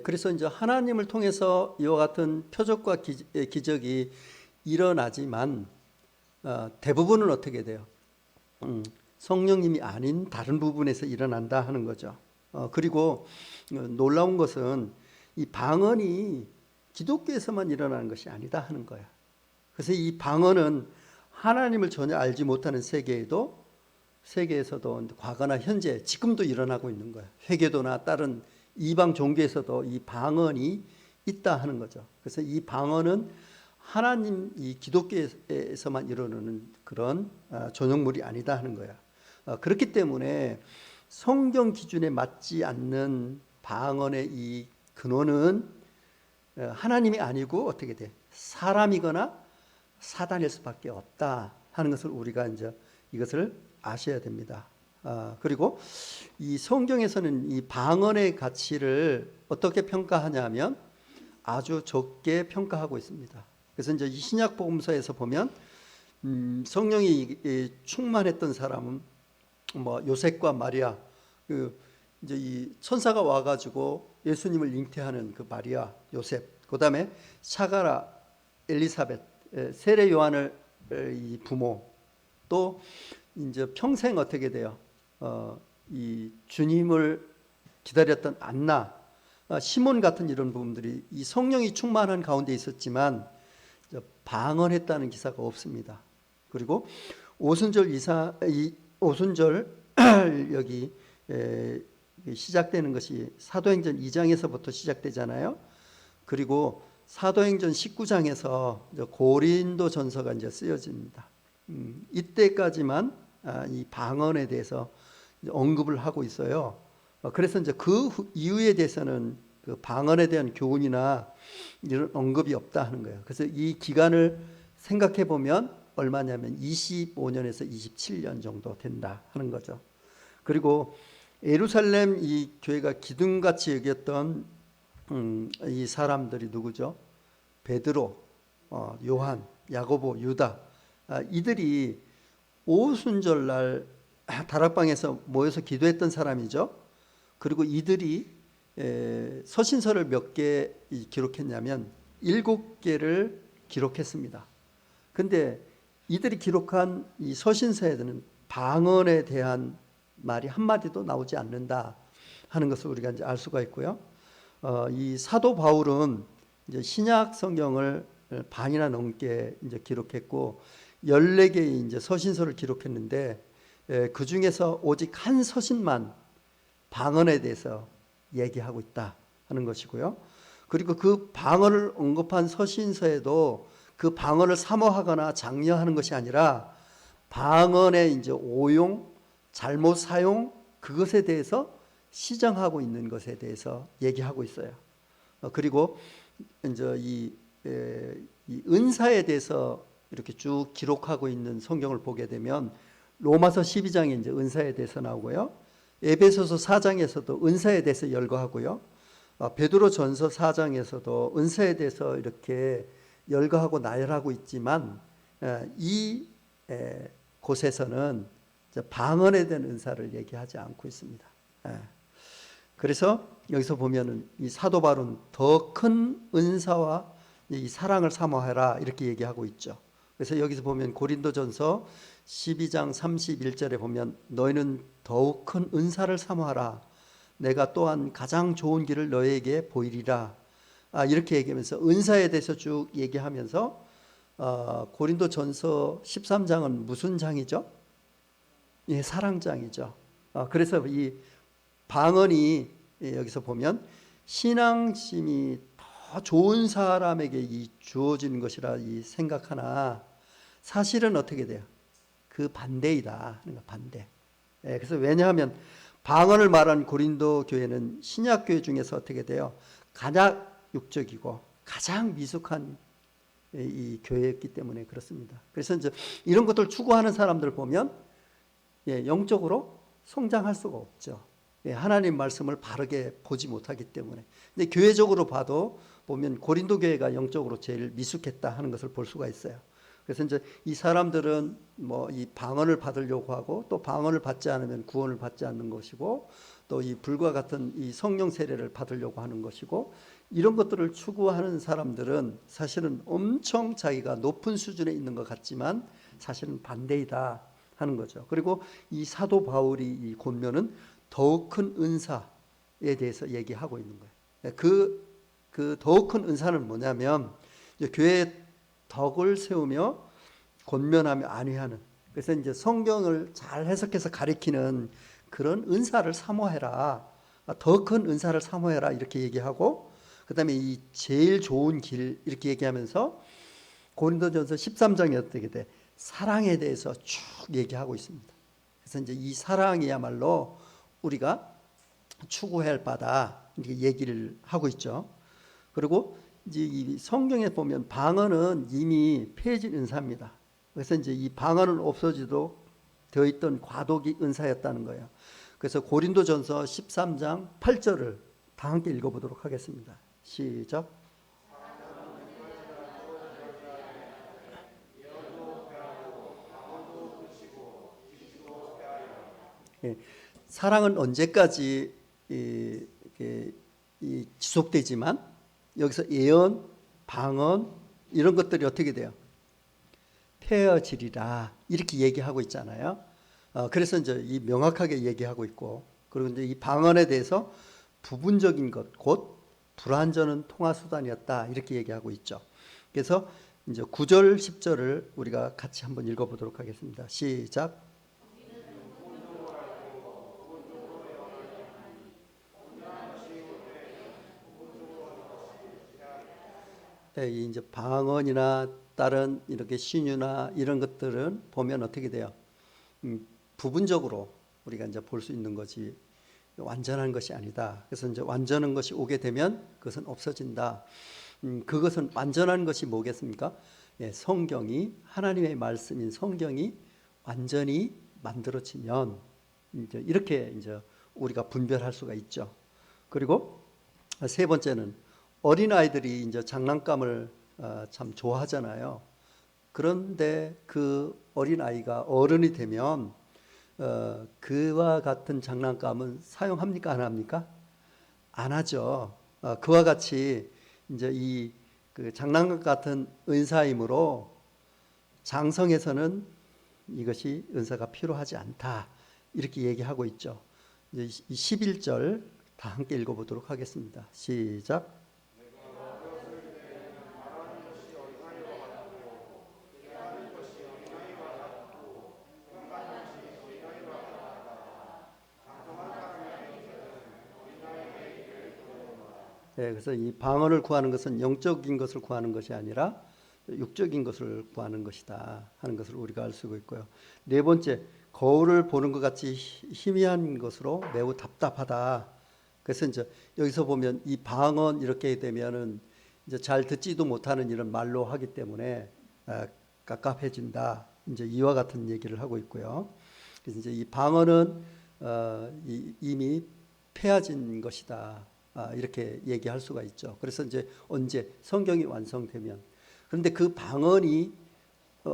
그래서 이제 하나님을 통해서 이와 같은 표적과 기적이 일어나지만 대부분은 어떻게 돼요? 성령님이 아닌 다른 부분에서 일어난다 하는 거죠. 그리고 놀라운 것은 이 방언이 기독교에서만 일어나는 것이 아니다 하는 거야. 그래서 이 방언은 하나님을 전혀 알지 못하는 세계에서도 과거나 현재 지금도 일어나고 있는 거야. 회개도나 다른 이방 종교에서도 이 방언이 있다 하는 거죠. 그래서 이 방언은 하나님 이 기독교에서만 이루어지는 그런 전형물이 아니다 하는 거야. 그렇기 때문에 성경 기준에 맞지 않는 방언의 이 근원은 하나님이 아니고 어떻게 돼? 사람이거나 사단일 수밖에 없다 하는 것을 우리가 이제 이것을 아셔야 됩니다. 그리고 이 성경에서는 이 방언의 가치를 어떻게 평가하냐면 아주 적게 평가하고 있습니다. 그래서 이제 이 신약 복음서에서 보면 성령이 충만했던 사람은 뭐 요셉과 마리아, 이제 이 천사가 와가지고 예수님을 잉태하는 그 마리아, 요셉, 그다음에 사가라, 엘리사벳, 세례 요한을 이 부모, 또 이제 평생 어떻게 돼요? 이 주님을 기다렸던 안나, 시몬 같은 이런 부분들이 이 성령이 충만한 가운데 있었지만 방언했다는 기사가 없습니다. 그리고 오순절 여기 시작되는 것이 사도행전 2장에서부터 시작되잖아요. 그리고 사도행전 19장에서 고린도 전서가 이제 쓰여집니다. 이때까지만 이 방언에 대해서 언급을 하고 있어요. 그래서 이제 그 이후에 대해서는 그 방언에 대한 교훈이나 이런 언급이 없다 하는 거예요. 그래서 이 기간을 생각해 보면 얼마냐면 25년에서 27년 정도 된다 하는 거죠. 그리고 예루살렘 이 교회가 기둥같이 여겼던 이 사람들이 누구죠? 베드로, 요한, 야고보, 유다, 이들이 오순절날 다락방에서 모여서 기도했던 사람이죠. 그리고 이들이 서신서를 몇 개 기록했냐면 7개를 기록했습니다. 근데 이들이 기록한 이 서신서에는 방언에 대한 말이 한마디도 나오지 않는다 하는 것을 우리가 이제 알 수가 있고요. 이 사도 바울은 이제 신약 성경을 반이나 넘게 이제 기록했고 14개의 이제 서신서를 기록했는데 그 중에서 오직 한 서신만 방언에 대해서 얘기하고 있다 하는 것이고요. 그리고 그 방언을 언급한 서신서에도 그 방언을 사모하거나 장려하는 것이 아니라 방언의 이제 오용, 잘못 사용 그것에 대해서 시정하고 있는 것에 대해서 얘기하고 있어요. 그리고 이제 이 은사에 대해서 이렇게 쭉 기록하고 있는 성경을 보게 되면 로마서 12장에 이제 은사에 대해서 나오고요. 에베소서 4장에서도 은사에 대해서 열거하고요. 베드로전서 4장에서도 은사에 대해서 이렇게 열거하고 나열하고 있지만 이 곳에서는 방언에 대한 은사를 얘기하지 않고 있습니다. 그래서 여기서 보면은 이 사도 바울은 더 큰 은사와 이 사랑을 사모하라 이렇게 얘기하고 있죠. 그래서 여기서 보면 고린도전서 12장 31절에 보면 너희는 더욱 큰 은사를 사모하라. 내가 또한 가장 좋은 길을 너희에게 보이리라. 이렇게 얘기하면서 은사에 대해서 쭉 얘기하면서 고린도전서 13장은 무슨 장이죠? 예, 사랑장이죠. 그래서 이 방언이 여기서 보면 신앙심이 더 좋은 사람에게 이 주어지는 것이라 이 생각하나 사실은 어떻게 돼요? 그 반대이다. 반대. 그래서 왜냐하면 방언을 말한 고린도 교회는 신약 교회 중에서 어떻게 돼요? 가장 육적이고 가장 미숙한 이 교회였기 때문에 그렇습니다. 그래서 이제 이런 것들 추구하는 사람들 보면 영적으로 성장할 수가 없죠. 하나님 말씀을 바르게 보지 못하기 때문에. 근데 교회적으로 봐도 보면 고린도 교회가 영적으로 제일 미숙했다 하는 것을 볼 수가 있어요. 그래서 이제 이 사람들은 뭐 이 방언을 받으려고 하고 또 방언을 받지 않으면 구원을 받지 않는 것이고 또 이 불과 같은 이 성령 세례를 받으려고 하는 것이고 이런 것들을 추구하는 사람들은 사실은 엄청 자기가 높은 수준에 있는 것 같지만 사실은 반대이다 하는 거죠. 그리고 이 사도 바울이 이 권면은 더욱 큰 은사에 대해서 얘기하고 있는 거예요. 그 더욱 큰 은사는 뭐냐면 교회의 덕을 세우며 권면하며 안위하는, 그래서 이제 성경을 잘 해석해서 가리키는 그런 은사를 사모해라. 더 큰 은사를 사모해라 이렇게 얘기하고 그다음에 이 제일 좋은 길 이렇게 얘기하면서 고린도전서 13장에 어떻게 돼? 사랑에 대해서 쭉 얘기하고 있습니다. 그래서 이제 이 사랑이야말로 우리가 추구해야 할 바다 이렇게 얘기를 하고 있죠. 그리고 이제 이 성경에 보면 방언은 이미 폐해진 은사입니다. 그래서 이제 이 방언은 없어지도 되어 있던 과도기 은사였다는 거예요. 그래서 고린도전서 13장 8절을 다 함께 읽어보도록 하겠습니다. 시작. 예, 사랑은 언제까지 지속되지만 여기서 예언, 방언 이런 것들이 어떻게 돼요? 폐허지리라 이렇게 얘기하고 있잖아요. 그래서 이제 이 명확하게 얘기하고 있고 그리고 이제 이 방언에 대해서 부분적인 것, 곧 불완전한 통화 수단이었다 이렇게 얘기하고 있죠. 그래서 이제 9절, 10절을 우리가 같이 한번 읽어보도록 하겠습니다. 시작. 이제 방언이나 다른 이렇게 신유나 이런 것들은 보면 어떻게 돼요? 부분적으로 우리가 이제 볼 수 있는 것이 완전한 것이 아니다. 그래서 이제 완전한 것이 오게 되면 그것은 없어진다. 그것은 완전한 것이 뭐겠습니까? 예, 성경이 하나님의 말씀인 성경이 완전히 만들어지면 이제 이렇게 이제 우리가 분별할 수가 있죠. 그리고 세 번째는 어린 아이들이 이제 장난감을 참 좋아하잖아요. 그런데 그 어린 아이가 어른이 되면 그와 같은 장난감은 사용합니까? 안 합니까? 안 하죠. 그와 같이 이제 이 그 장난감 같은 은사이므로 장성에서는 이것이 은사가 필요하지 않다. 이렇게 얘기하고 있죠. 이제 11절 다 함께 읽어보도록 하겠습니다. 시작. 네, 그래서 이 방언을 구하는 것은 영적인 것을 구하는 것이 아니라 육적인 것을 구하는 것이다 하는 것을 우리가 알 수 있고요. 네 번째, 거울을 보는 것 같이 희미한 것으로 매우 답답하다. 그래서 이제 여기서 보면 이 방언 이렇게 되면은 이제 잘 듣지도 못하는 이런 말로 하기 때문에 깝깝해진다. 이제 이와 같은 얘기를 하고 있고요. 그래서 이제 이 방언은 이미 폐해진 것이다. 이렇게 얘기할 수가 있죠. 그래서 이제 언제 성경이 완성되면, 그런데 그 방언이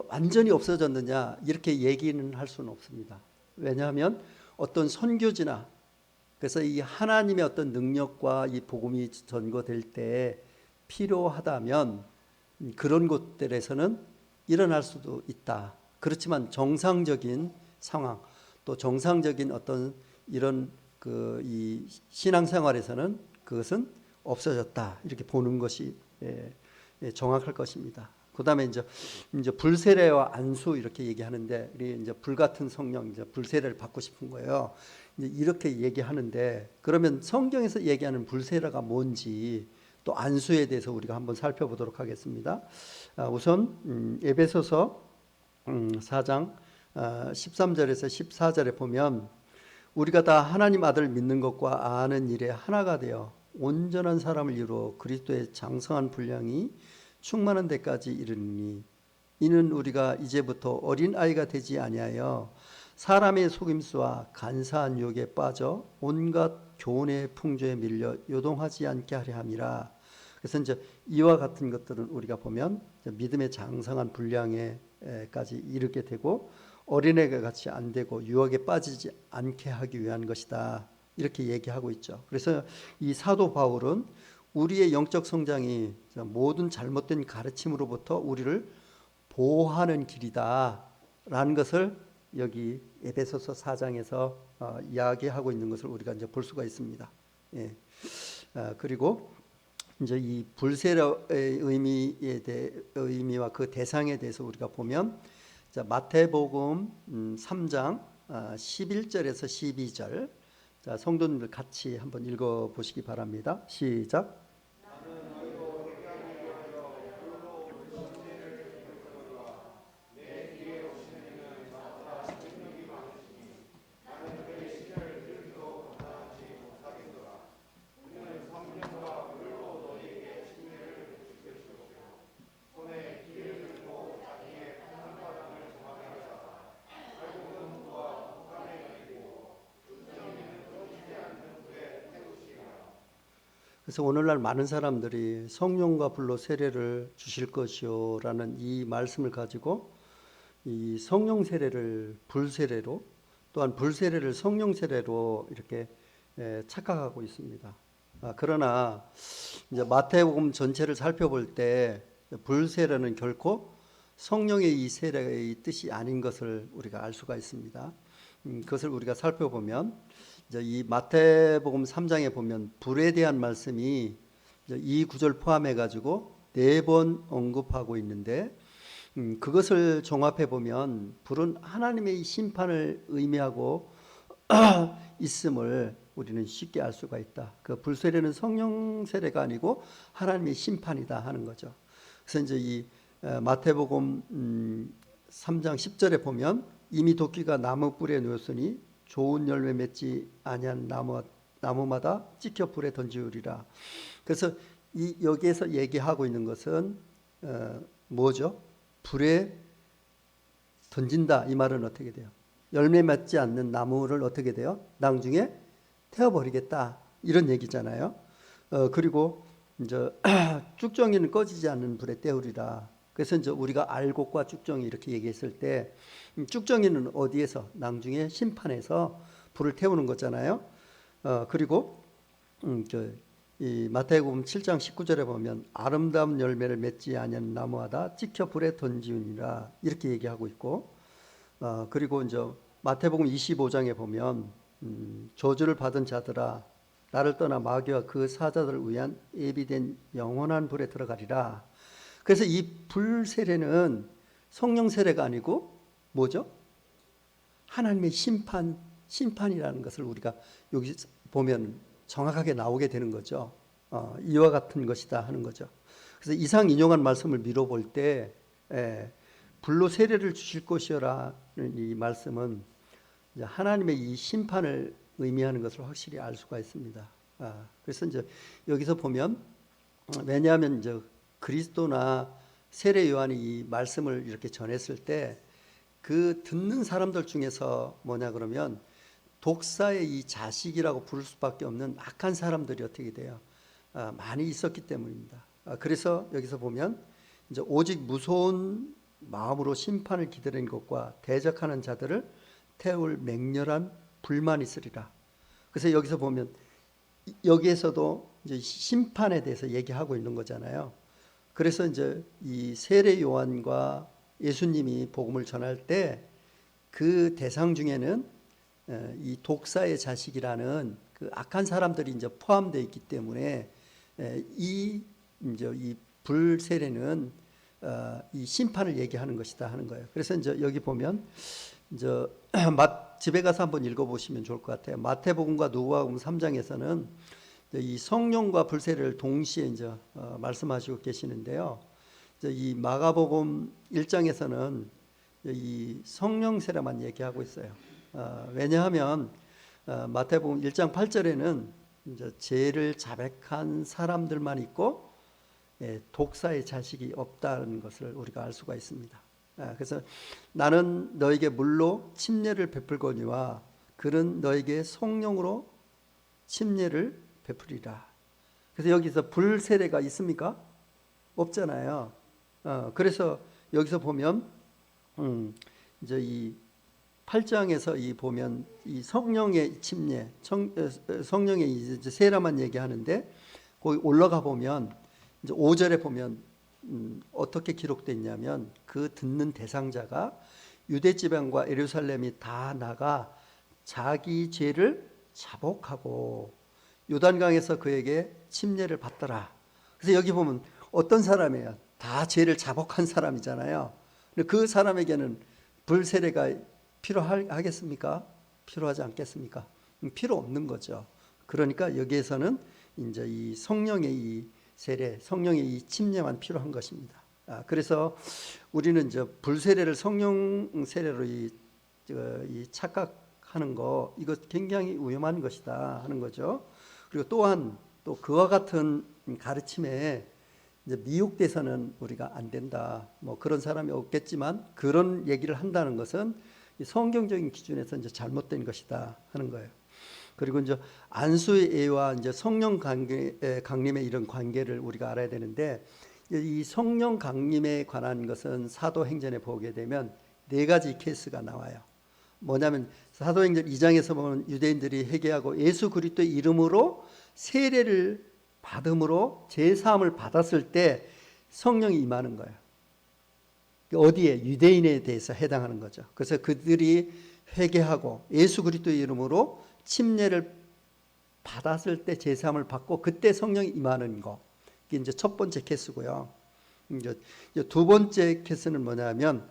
완전히 없어졌느냐 이렇게 얘기는 할 수는 없습니다. 왜냐하면 어떤 선교지나 그래서 이 하나님의 어떤 능력과 이 복음이 전거될 때 필요하다면 그런 곳들에서는 일어날 수도 있다. 그렇지만 정상적인 상황 또 정상적인 어떤 이런 이 신앙생활에서는 그것은 없어졌다. 이렇게 보는 것이 정확할 것입니다. 그다음에 이제 불세례와 안수 이렇게 얘기하는데 우리 이제 불 같은 성령 이제 불세례를 받고 싶은 거예요. 이제 이렇게 얘기하는데 그러면 성경에서 얘기하는 불세례가 뭔지 또 안수에 대해서 우리가 한번 살펴보도록 하겠습니다. 우선 에베소서 4장 13절에서 14절에 보면 우리가 다 하나님 아들 믿는 것과 아는 일에 하나가 되어 온전한 사람을 이루어 그리스도의 장성한 분량이 충만한 데까지 이르니 이는 우리가 이제부터 어린아이가 되지 아니하여 사람의 속임수와 간사한 유혹에 빠져 온갖 교훈의 풍조에 밀려 요동하지 않게 하려 함이라. 그래서 이제 이와 같은 것들은 우리가 보면 믿음의 장성한 분량에까지 이르게 되고 어린애가 같이 안 되고 유혹에 빠지지 않게 하기 위한 것이다. 이렇게 얘기하고 있죠. 그래서 이 사도 바울은 우리의 영적 성장이 모든 잘못된 가르침으로부터 우리를 보호하는 길이다라는 것을 여기 에베소서 4장에서 이야기하고 있는 것을 우리가 이제 볼 수가 있습니다. 예. 그리고 이제 이 불세례의 의미와 그 대상에 대해서 우리가 보면 자, 마태복음 3장 11절에서 12절 자, 성도님들 같이 한번 읽어 보시기 바랍니다. 시작. 그래서 오늘날 많은 사람들이 성령과 불로 세례를 주실 것이요라는 이 말씀을 가지고 이 성령 세례를 불세례로 또한 불세례를 성령 세례로 이렇게 착각하고 있습니다. 그러나 이제 마태복음 전체를 살펴볼 때 불세례는 결코 성령의 이 세례의 뜻이 아닌 것을 우리가 알 수가 있습니다. 그것을 우리가 살펴보면 이제 이 마태복음 3장에 보면 불에 대한 말씀이 이 구절 포함해 가지고 4번 언급하고 있는데 그것을 종합해 보면 불은 하나님의 심판을 의미하고 있음을 우리는 쉽게 알 수가 있다. 그 불세례는 성령 세례가 아니고 하나님의 심판이다 하는 거죠. 그래서 이제 이 마태복음 3장 10절에 보면 이미 도끼가 나무 뿔에 놓였으니 좋은 열매 맺지 아니한 나무마다 찍혀 불에 던지우리라. 그래서 여기에서 얘기하고 있는 것은 뭐죠? 불에 던진다. 이 말은 어떻게 돼요? 열매 맺지 않는 나무를 어떻게 돼요? 나중에 태워버리겠다. 이런 얘기잖아요. 그리고 이제 쭉정이는 꺼지지 않는 불에 때우리라. 그래서 이제 우리가 알곡과 쭉정이 이렇게 얘기했을 때 쭉정이는 어디에서? 나중에 심판에서 불을 태우는 거잖아요. 그리고 이 마태복음 7장 19절에 보면 아름다운 열매를 맺지 아니한 나무마다 찍혀 불에 던지우니라 이렇게 얘기하고 있고, 그리고 이제 마태복음 25장에 보면 저주를 받은 자들아 나를 떠나 마귀와 그 사자들을 위한 예비된 영원한 불에 들어가리라. 그래서 이 불 세례는 성령 세례가 아니고 뭐죠? 하나님의 심판이라는 것을 우리가 여기 보면 정확하게 나오게 되는 거죠. 이와 같은 것이다 하는 거죠. 그래서 이상 인용한 말씀을 미뤄볼 때 불로 세례를 주실 것이라는 이 말씀은 이제 하나님의 이 심판을 의미하는 것을 확실히 알 수가 있습니다. 그래서 이제 여기서 보면 왜냐하면 이제 그리스도나 세례 요한이 이 말씀을 이렇게 전했을 때 그 듣는 사람들 중에서 뭐냐 그러면 독사의 이 자식이라고 부를 수밖에 없는 악한 사람들이 어떻게 돼요? 많이 있었기 때문입니다. 그래서 여기서 보면 이제 오직 무서운 마음으로 심판을 기다리는 것과 대적하는 자들을 태울 맹렬한 불만 있으리라. 그래서 여기서 보면 여기에서도 이제 심판에 대해서 얘기하고 있는 거잖아요. 그래서 이제 이 세례 요한과 예수님이 복음을 전할 때 그 대상 중에는 이 독사의 자식이라는 그 악한 사람들이 이제 포함되어 있기 때문에 이 불 세례는 이 심판을 얘기하는 것이다 하는 거예요. 그래서 이제 여기 보면 이제 집에 가서 한번 읽어보시면 좋을 것 같아요. 마태복음과 누가복음 3장에서는 이 성령과 불 세례를 동시에 이제 말씀하시고 계시는데요. 이제 이 마가복음 1장에서는 이 성령 세례만 얘기하고 있어요. 왜냐하면 마태복음 1장 8절에는 이제 죄를 자백한 사람들만 있고 독사의 자식이 없다는 것을 우리가 알 수가 있습니다. 그래서 나는 너에게 물로 침례를 베풀거니와 그는 너에게 성령으로 침례를 베풀이라. 그래서 여기서 불 세례가 있습니까? 없잖아요. 그래서 여기서 보면 이제 이 8장에서 이 보면 이 성령의 침례, 성령의 이제 세례만 얘기하는데 거기 올라가 보면 이제 5절에 보면 어떻게 기록되어 있냐면 그 듣는 대상자가 유대 지방과 예루살렘이 다 나가 자기 죄를 자복하고 요단강에서 그에게 침례를 받더라. 그래서 여기 보면 어떤 사람이에요? 다 죄를 자복한 사람이잖아요. 그 사람에게는 불 세례가 필요하겠습니까? 필요하지 않겠습니까? 필요 없는 거죠. 그러니까 여기에서는 이제 이 성령의 이 세례, 성령의 이 침례만 필요한 것입니다. 그래서 우리는 이제 불 세례를 성령 세례로 이 착각하는 거 이거 굉장히 위험한 것이다 하는 거죠. 그리고 또한 또 그와 같은 가르침에 이제 미혹돼서는 우리가 안 된다. 뭐 그런 사람이 없겠지만 그런 얘기를 한다는 것은 성경적인 기준에서 이제 잘못된 것이다 하는 거예요. 그리고 이제 안수의 예와 이제 성령 강림의 이런 관계를 우리가 알아야 되는데 이 성령 강림에 관한 것은 사도행전에 보게 되면 네 가지 케이스가 나와요. 뭐냐면 사도행전 2장에서 보면 유대인들이 회개하고 예수 그리스도의 이름으로 세례를 받음으로 제사함을 받았을 때 성령이 임하는 거예요. 어디에? 유대인에 대해서 해당하는 거죠. 그래서 그들이 회개하고 예수 그리스도의 이름으로 침례를 받았을 때 제사함을 받고 그때 성령이 임하는 거. 이게 이제 첫 번째 케이스고요. 이제 두 번째 케이스는 뭐냐면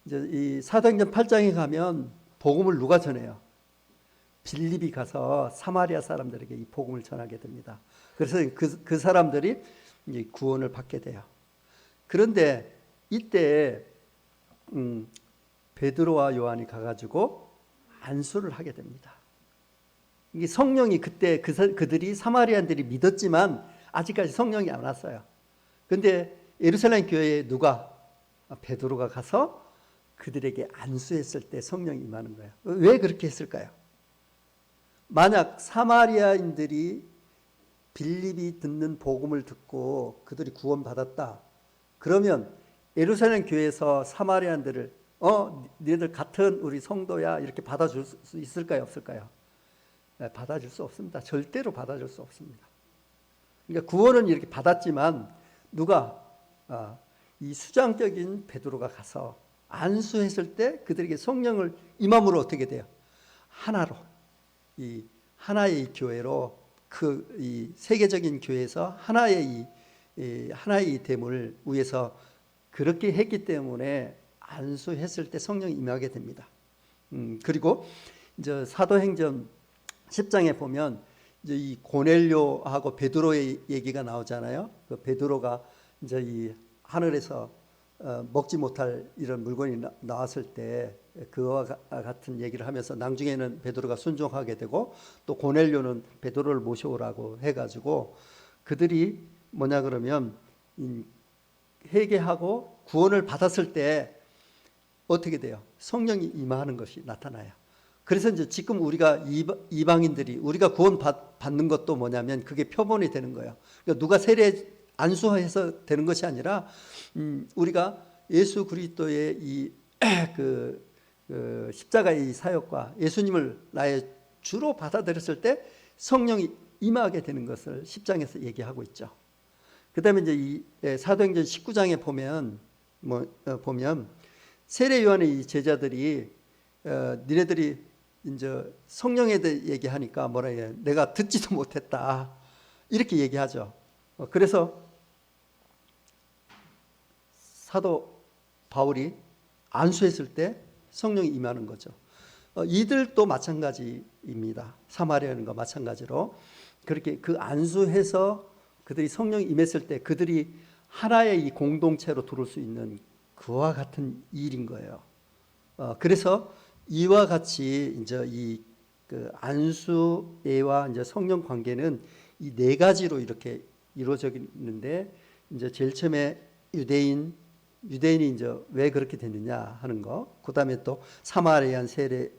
이제 이 사도행전 8장에 가면 복음을 누가 전해요? 빌립이 가서 사마리아 사람들에게 이 복음을 전하게 됩니다. 그래서 그 사람들이 이제 구원을 받게 돼요. 그런데 이때 베드로와 요한이 가가지고 안수를 하게 됩니다. 이게 성령이 그때 그들이 사마리아인들이 믿었지만 아직까지 성령이 안 왔어요. 근데 예루살렘 교회에 누가? 베드로가 가서 그들에게 안수했을 때 성령이 임하는 거예요. 왜 그렇게 했을까요? 만약 사마리아인들이 빌립이 듣는 복음을 듣고 그들이 구원받았다. 그러면 예루살렘 교회에서 사마리아인들을 니네들 같은 우리 성도야 이렇게 받아줄 수 있을까요? 없을까요? 네, 받아줄 수 없습니다. 절대로 받아줄 수 없습니다. 그러니까 구원은 이렇게 받았지만 누가? 이 수장적인 베드로가 가서 안수했을 때 그들에게 성령을 임함으로 어떻게 돼요? 하나로, 이 하나의 이 교회로 이 세계적인 교회에서 하나의 이 됨을 위해서 그렇게 했기 때문에 안수했을 때 성령이 임하게 됩니다. 그리고 이제 사도행전 10장에 보면 이제 이 고넬료하고 베드로의 얘기가 나오잖아요. 그 베드로가 이제 이 하늘에서 먹지 못할 이런 물건이 나왔을 때 그와 같은 얘기를 하면서 나중에는 베드로가 순종하게 되고 또 고넬료는 베드로를 모셔오라고 해가지고 그들이 뭐냐 그러면 회개하고 구원을 받았을 때 어떻게 돼요? 성령이 임하는 것이 나타나요. 그래서 이제 지금 우리가 이방인들이 우리가 구원 받는 것도 뭐냐면 그게 표본이 되는 거예요. 그러니까 누가 세례 안수해서 되는 것이 아니라 우리가 예수 그리스도의 이 십자가의 사역과 예수님을 나의 주로 받아들였을 때 성령이 임하게 되는 것을 10장에서 얘기하고 있죠. 그다음에 이제 이 사도행전 19장에 보면 세례 요한의 이 제자들이 니네들이 이제 성령에 대해 얘기하니까 뭐라 해요? 내가 듣지도 못했다 이렇게 얘기하죠. 그래서 사도 바울이 안수했을 때 성령이 임하는 거죠. 이들도 마찬가지입니다. 사마리아인과 마찬가지로 그렇게 그 안수해서 그들이 성령이 임했을 때 그들이 하나의 이 공동체로 들어올 수 있는 그와 같은 일인 거예요. 그래서 이와 같이 이제 그 안수애와 이제 성령 관계는 이 네 가지로 이렇게 이루어져 있는데 이제 제일 처음에 유대인이 이제 왜 그렇게 됐느냐 하는 거, 그 다음에 또 사마리안 세례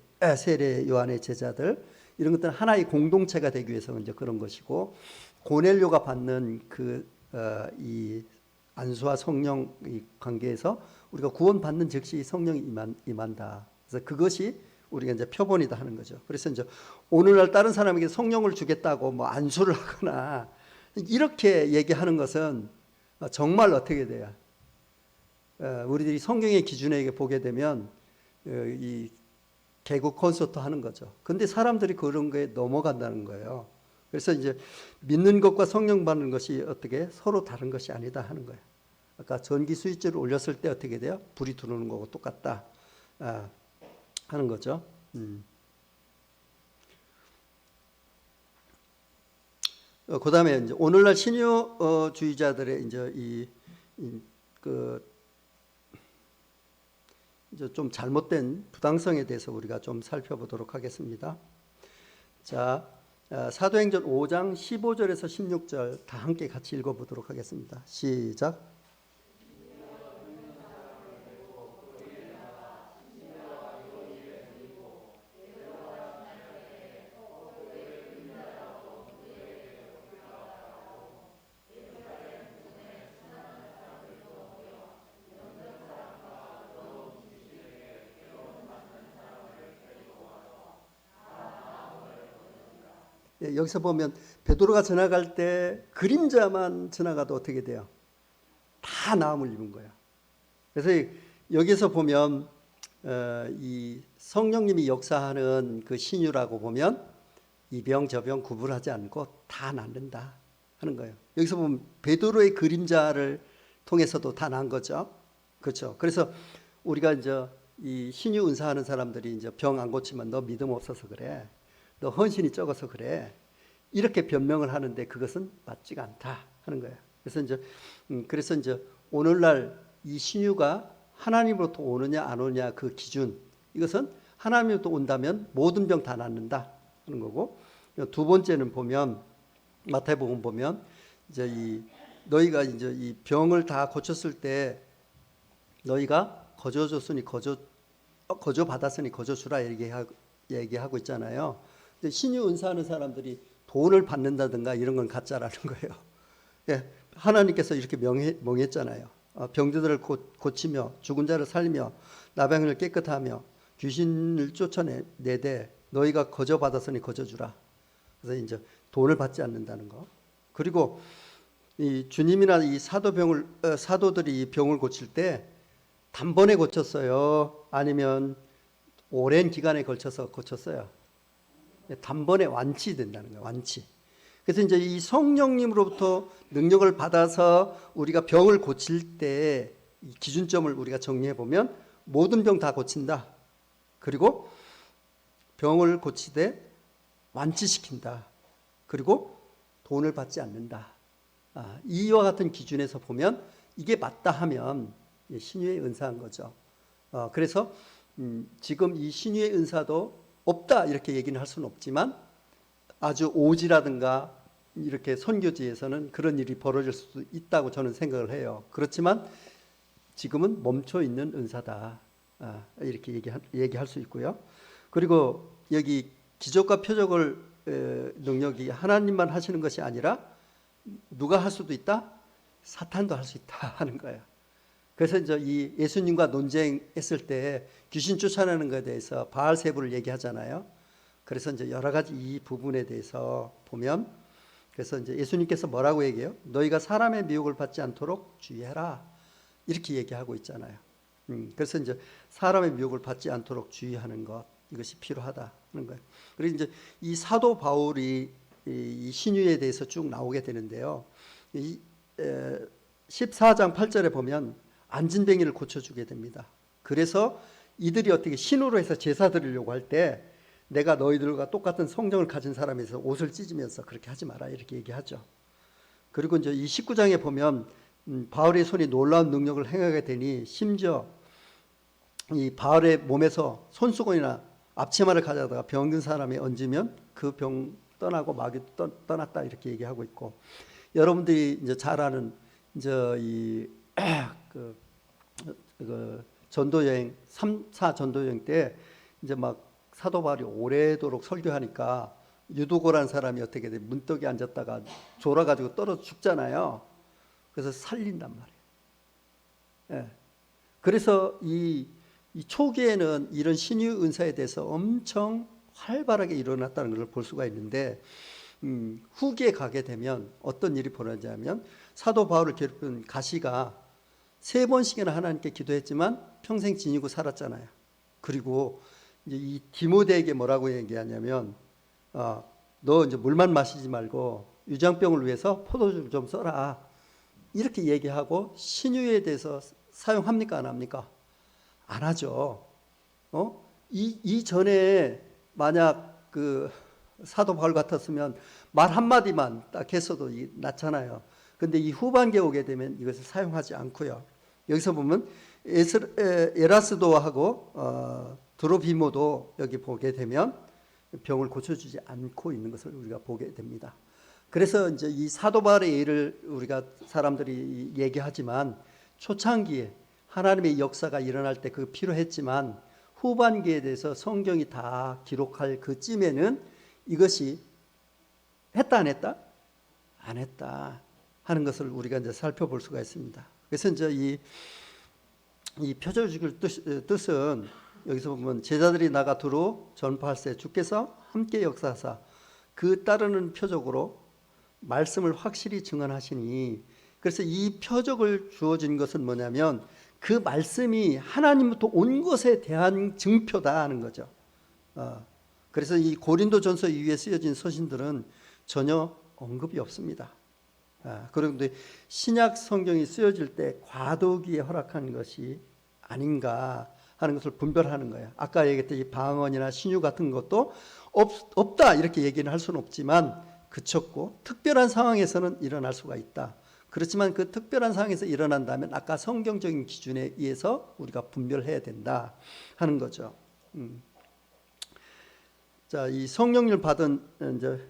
요한의 제자들 이런 것들은 하나의 공동체가 되기 위해서 이제 그런 것이고 고넬료가 받는 이 안수와 성령 이 관계에서 우리가 구원받는 즉시 성령이 임한다. 그래서 그것이 우리가 이제 표본이다 하는 거죠. 그래서 이제 오늘날 다른 사람에게 성령을 주겠다고 뭐 안수를 하거나 이렇게 얘기하는 것은 정말 어떻게 돼요? 우리들이 성경의 기준에 보게 되면 이 개국 콘서트 하는 거죠. 근데 사람들이 그런 거에 넘어간다는 거예요. 그래서 이제 믿는 것과 성령 받는 것이 어떻게 서로 다른 것이 아니다 하는 거예요. 아까 전기 스위치를 올렸을 때 어떻게 돼요? 불이 들어오는 거고 똑같다 하는 거죠. 그 다음에 이제 오늘날 신유주의자들의 이제 이제 좀 잘못된 부당성에 대해서 우리가 좀 살펴보도록 하겠습니다. 자, 사도행전 5장 15절에서 16절 다 함께 같이 읽어보도록 하겠습니다. 시작. 여기서 보면 베드로가 지나갈 때 그림자만 지나가도 어떻게 돼요? 다 나음을 입은 거예요. 그래서 여기서 보면 이 성령님이 역사하는 그 신유라고 보면 이 병 저 병 구분하지 않고 다 낫는다 하는 거예요. 여기서 보면 베드로의 그림자를 통해서도 다 난 거죠. 그렇죠. 그래서 우리가 이제 이 신유 은사하는 사람들이 이제 병 안 고치면 너 믿음 없어서 그래. 너 헌신이 적어서 그래. 이렇게 변명을 하는데 그것은 맞지가 않다 하는 거예요. 그래서 이제 오늘날 이 신유가 하나님으로부터 오느냐 안 오느냐 그 기준, 이것은 하나님으로부터 온다면 모든 병 다 낫는다 하는 거고, 두 번째는 보면 마태복음 보면 이제 너희가 이제 이 병을 다 고쳤을 때 너희가 거저 줬으니 거저 받았으니 거저 주라 얘기하고 있잖아요. 근데 신유 은사하는 사람들이 돈을 받는다든가 이런 건 가짜라는 거예요. 예, 하나님께서 이렇게 명했잖아요. 병들을 고치며 죽은 자를 살리며 나병을 깨끗하며 귀신을 쫓아내되 너희가 거저 받았으니 거저 주라. 그래서 이제 돈을 받지 않는다는 거. 그리고 이 주님이나 이 사도들이 이 병을 고칠 때 단번에 고쳤어요? 아니면 오랜 기간에 걸쳐서 고쳤어요? 단번에 완치된다는 거예요. 완치. 그래서 이제 이 성령님으로부터 능력을 받아서 우리가 병을 고칠 때 이 기준점을 우리가 정리해 보면 모든 병 다 고친다. 그리고 병을 고치되 완치시킨다. 그리고 돈을 받지 않는다. 이와 같은 기준에서 보면 이게 맞다 하면 신유의 은사인 거죠. 그래서 지금 이 신유의 은사도 없다 이렇게 얘기는 할 수는 없지만 아주 오지라든가 이렇게 선교지에서는 그런 일이 벌어질 수도 있다고 저는 생각을 해요. 그렇지만 지금은 멈춰 있는 은사다. 이렇게 얘기할 수 있고요. 그리고 여기 기적과 표적을 능력이 하나님만 하시는 것이 아니라 누가 할 수도 있다? 사탄도 할 수 있다 하는 거예요. 그래서 이제 이 예수님과 논쟁했을 때 귀신 쫓아내는 것에 대해서 바알세불을 얘기하잖아요. 그래서 이제 여러 가지 이 부분에 대해서 보면, 그래서 이제 예수님께서 뭐라고 얘기해요? 너희가 사람의 미혹을 받지 않도록 주의해라. 이렇게 얘기하고 있잖아요. 그래서 이제 사람의 미혹을 받지 않도록 주의하는 것, 이것이 필요하다 하는 거예요. 그리고 이제 이 사도 바울이 이 신유에 대해서 쭉 나오게 되는데요. 14장 8절에 보면 안진뱅이를 고쳐주게 됩니다. 그래서 이들이 어떻게 신으로 해서 제사 드리려고 할 때 내가 너희들과 똑같은 성정을 가진 사람에서 옷을 찢으면서 그렇게 하지 마라 이렇게 얘기하죠. 그리고 이제 이 19장에 보면 바울의 손이 놀라운 능력을 행하게 되니 심지어 이 바울의 몸에서 손수건이나 앞치마를 가져다가 병든 사람이 얹으면 그 병 떠나고 마귀도 떠났다 이렇게 얘기하고 있고, 여러분들이 이제 잘 아는 이제 그 전도 여행 3차 전도 여행 때 이제 막 사도 바울이 오래도록 설교하니까 유두고라는 사람이 어떻게 돼 문떡에 앉았다가 졸아가지고 떨어져 죽잖아요. 그래서 살린단 말이에요. 예. 그래서 이 초기에는 이런 신유 은사에 대해서 엄청 활발하게 일어났다는 걸 볼 수가 있는데 후기에 가게 되면 어떤 일이 벌어지냐면 사도 바울을 괴롭힌 가시가 3번씩이나 하나님께 기도했지만 평생 지니고 살았잖아요. 그리고 이제 이 디모데에게 뭐라고 얘기하냐면 너 이제 물만 마시지 말고 유장병을 위해서 포도주를 좀 써라 이렇게 얘기하고 신유에 대해서 사용합니까 안 합니까? 안 하죠. 이전에 만약 그 사도 바울 같았으면 말 한마디만 딱 했어도 낫잖아요. 근데 이 후반기에 오게 되면 이것을 사용하지 않고요. 여기서 보면 에라스도하고 드로비모도 여기 보게 되면 병을 고쳐주지 않고 있는 것을 우리가 보게 됩니다. 그래서 이제 이 사도 바울의 예를 우리가 사람들이 얘기하지만 초창기에 하나님의 역사가 일어날 때 그 필요했지만 후반기에 대해서 성경이 다 기록할 그쯤에는 이것이 했다 안 했다? 안 했다 하는 것을 우리가 이제 살펴볼 수가 있습니다. 그래서 이제 이 표적을 뜻은 여기서 보면 제자들이 나가 두루 전파할세 주께서 함께 역사하사 그 따르는 표적으로 말씀을 확실히 증언하시니, 그래서 이 표적을 주어진 것은 뭐냐면 그 말씀이 하나님부터 온 것에 대한 증표다 하는 거죠. 그래서 이 고린도전서 이후에 쓰여진 서신들은 전혀 언급이 없습니다. 그런데 신약 성경이 쓰여질 때 과도기에 허락한 것이 아닌가 하는 것을 분별하는 거예요. 아까 얘기했듯이 방언이나 신유 같은 것도 없다 이렇게 얘기는 할 수는 없지만 그쳤고 특별한 상황에서는 일어날 수가 있다. 그렇지만 그 특별한 상황에서 일어난다면 아까 성경적인 기준에 의해서 우리가 분별해야 된다 하는 거죠. 자, 이 성령을 받은 이제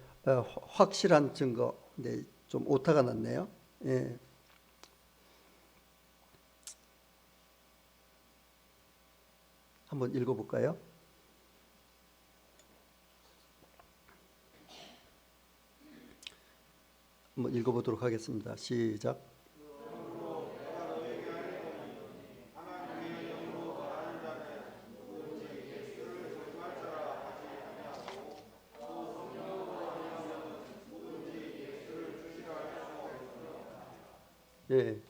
확실한 증거, 네, 좀 오타가 났네요. 예. 한번 읽어볼까요? 한번 읽어보도록 하겠습니다. 시작. 예,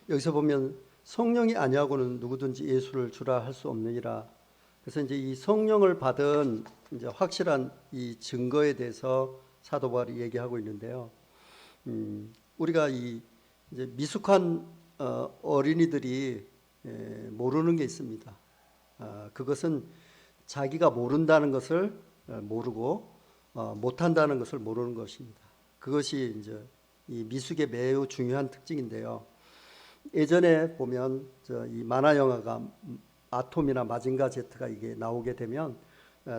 여기서 보면 성령이 아니하고는 누구든지 예수를 주라 할 수 없느니라. 그래서 이제 이 성령을 받은 이제 확실한 이 증거에 대해서 사도 바울이 얘기하고 있는데요. 우리가 이 이제 미숙한 어린이들이 모르는 게 있습니다. 그것은 자기가 모른다는 것을 모르고 못한다는 것을 모르는 것입니다. 그것이 이제 이 미숙의 매우 중요한 특징인데요. 예전에 보면 이 만화 영화가 아톰이나 마징가 제트가 이게 나오게 되면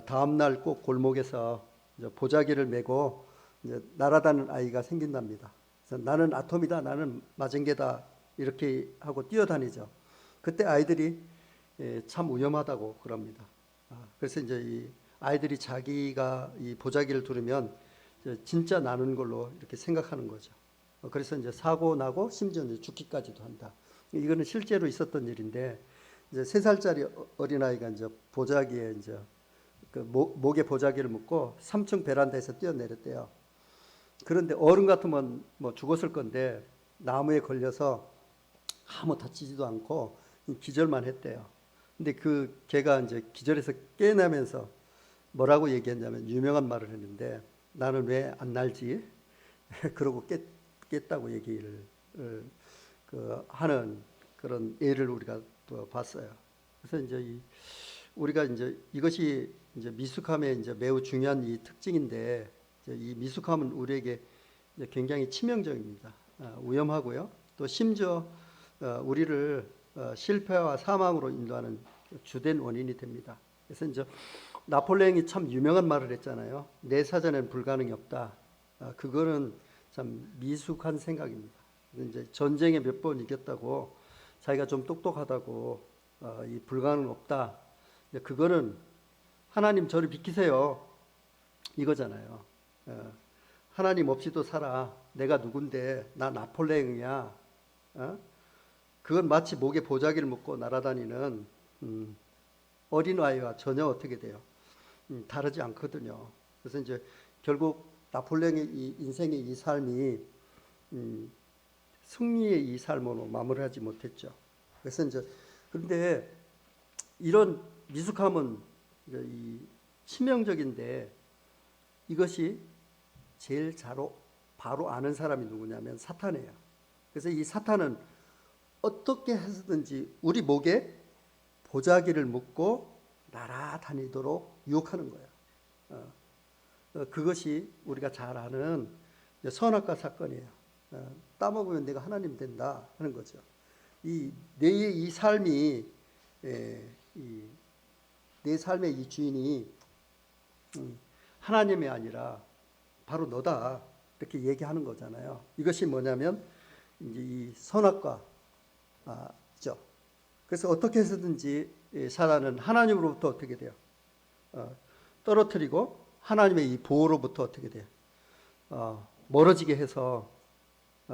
다음 날 꼭 골목에서 보자기를 메고 이제 날아다니는 아이가 생긴답니다. 그래서 나는 아톰이다, 나는 마징게다 이렇게 하고 뛰어다니죠. 그때 아이들이 참 위험하다고 그럽니다. 그래서 이제 이 아이들이 자기가 이 보자기를 두르면 진짜 나는 걸로 이렇게 생각하는 거죠. 그래서 이제 사고 나고 심지어 이제 죽기까지도 한다. 이거는 실제로 있었던 일인데 이제 3살짜리 어린아이가 이제 보자기에 이제 그 목에 보자기를 묶고 3층 베란다에서 뛰어내렸대요. 그런데 어른 같으면 뭐 죽었을 건데 나무에 걸려서 아무 다치지도 않고 기절만 했대요. 근데 그 걔가 이제 기절해서 깨어나면서 뭐라고 얘기했냐면 유명한 말을 했는데 나는 왜 안 날지? 그러고 깼다고 얘기를 하는 그런 예를 우리가 또 봤어요. 그래서 이제 우리가 이제 이것이 이제 미숙함의 이제 매우 중요한 이 특징인데 이 미숙함은 우리에게 이제 굉장히 치명적입니다. 위험하고요. 또 심지어 우리를 실패와 사망으로 인도하는 주된 원인이 됩니다. 그래서 이제 나폴레옹이 참 유명한 말을 했잖아요. 내 사전에는 불가능이 없다. 그거는 참 미숙한 생각입니다. 이제 전쟁에 몇 번 이겼다고 자기가 좀 똑똑하다고 이 불가능 없다. 그거는 하나님 저를 비키세요. 이거잖아요. 하나님 없이도 살아. 내가 누군데 나 나폴레옹이야. 그건 마치 목에 보자기를 묶고 날아다니는 어린아이와 전혀 어떻게 돼요? 다르지 않거든요. 그래서 이제 결국 나폴레옹의 이 인생의 이 삶이 승리의 이 삶으로 마무리하지 못했죠. 그래서 이제 그런데 이런 미숙함은 이 치명적인데 이것이 제일 바로 아는 사람이 누구냐면 사탄이에요. 그래서 이 사탄은 어떻게 해서든지 우리 목에 보자기를 묶고 날아다니도록 유혹하는 거예요. 그것이 우리가 잘 아는 선악과 사건이에요. 따먹으면 내가 하나님 된다 하는 거죠. 내의 이 삶이 내 삶의 이 주인이 하나님이 아니라 바로 너다 이렇게 얘기하는 거잖아요. 이것이 뭐냐면 이제 이 선악과죠. 그래서 어떻게 해서든지 사단은 하나님으로부터 어떻게 돼요? 떨어뜨리고 하나님의 이 보호로부터 어떻게 돼요? 멀어지게 해서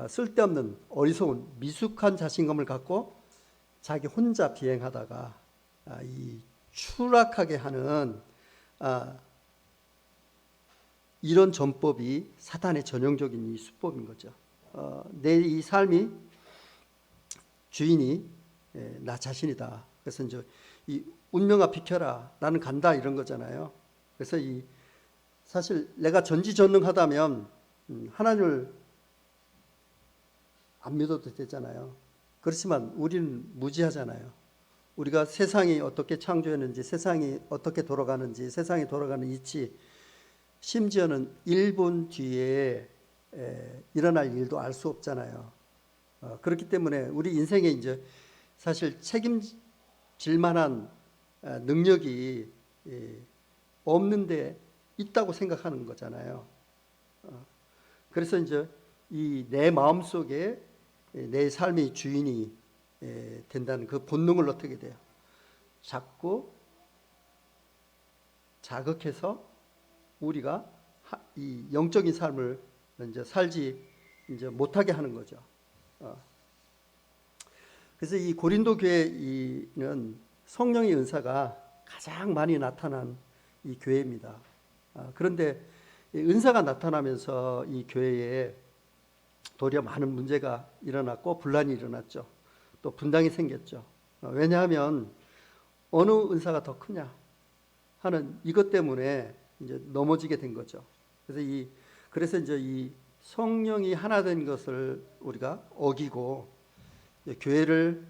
쓸데없는 어리석은 미숙한 자신감을 갖고 자기 혼자 비행하다가 이 추락하게 하는 이런 전법이 사탄의 전형적인 이 수법인 거죠. 내 이 삶이 주인이 나 자신이다. 그래서 이제 이 운명아 비켜라. 나는 간다 이런 거잖아요. 그래서 사실 내가 전지전능하다면 하나님을 안 믿어도 되잖아요. 그렇지만 우리는 무지하잖아요. 우리가 세상이 어떻게 창조했는지, 세상이 어떻게 돌아가는지, 세상이 돌아가는 이치, 심지어는 1분 뒤에 일어날 일도 알 수 없잖아요. 그렇기 때문에 우리 인생에 이제 사실 책임질 만한 능력이 없는데 있다고 생각하는 거잖아요. 그래서 이제 이 내 마음 속에 내 삶의 주인이 된다는 그 본능을 어떻게 돼요? 자꾸 자극해서 우리가 이 영적인 삶을 이제 살지 이제 못하게 하는 거죠. 그래서 이 고린도 교회는 성령의 은사가 가장 많이 나타난 이 교회입니다. 그런데 은사가 나타나면서 이 교회에 도리어 많은 문제가 일어났고 분란이 일어났죠. 또 분당이 생겼죠. 왜냐하면 어느 은사가 더 크냐 하는 이것 때문에 이제 넘어지게 된 거죠. 그래서 이제 이 성령이 하나 된 것을 우리가 어기고 교회를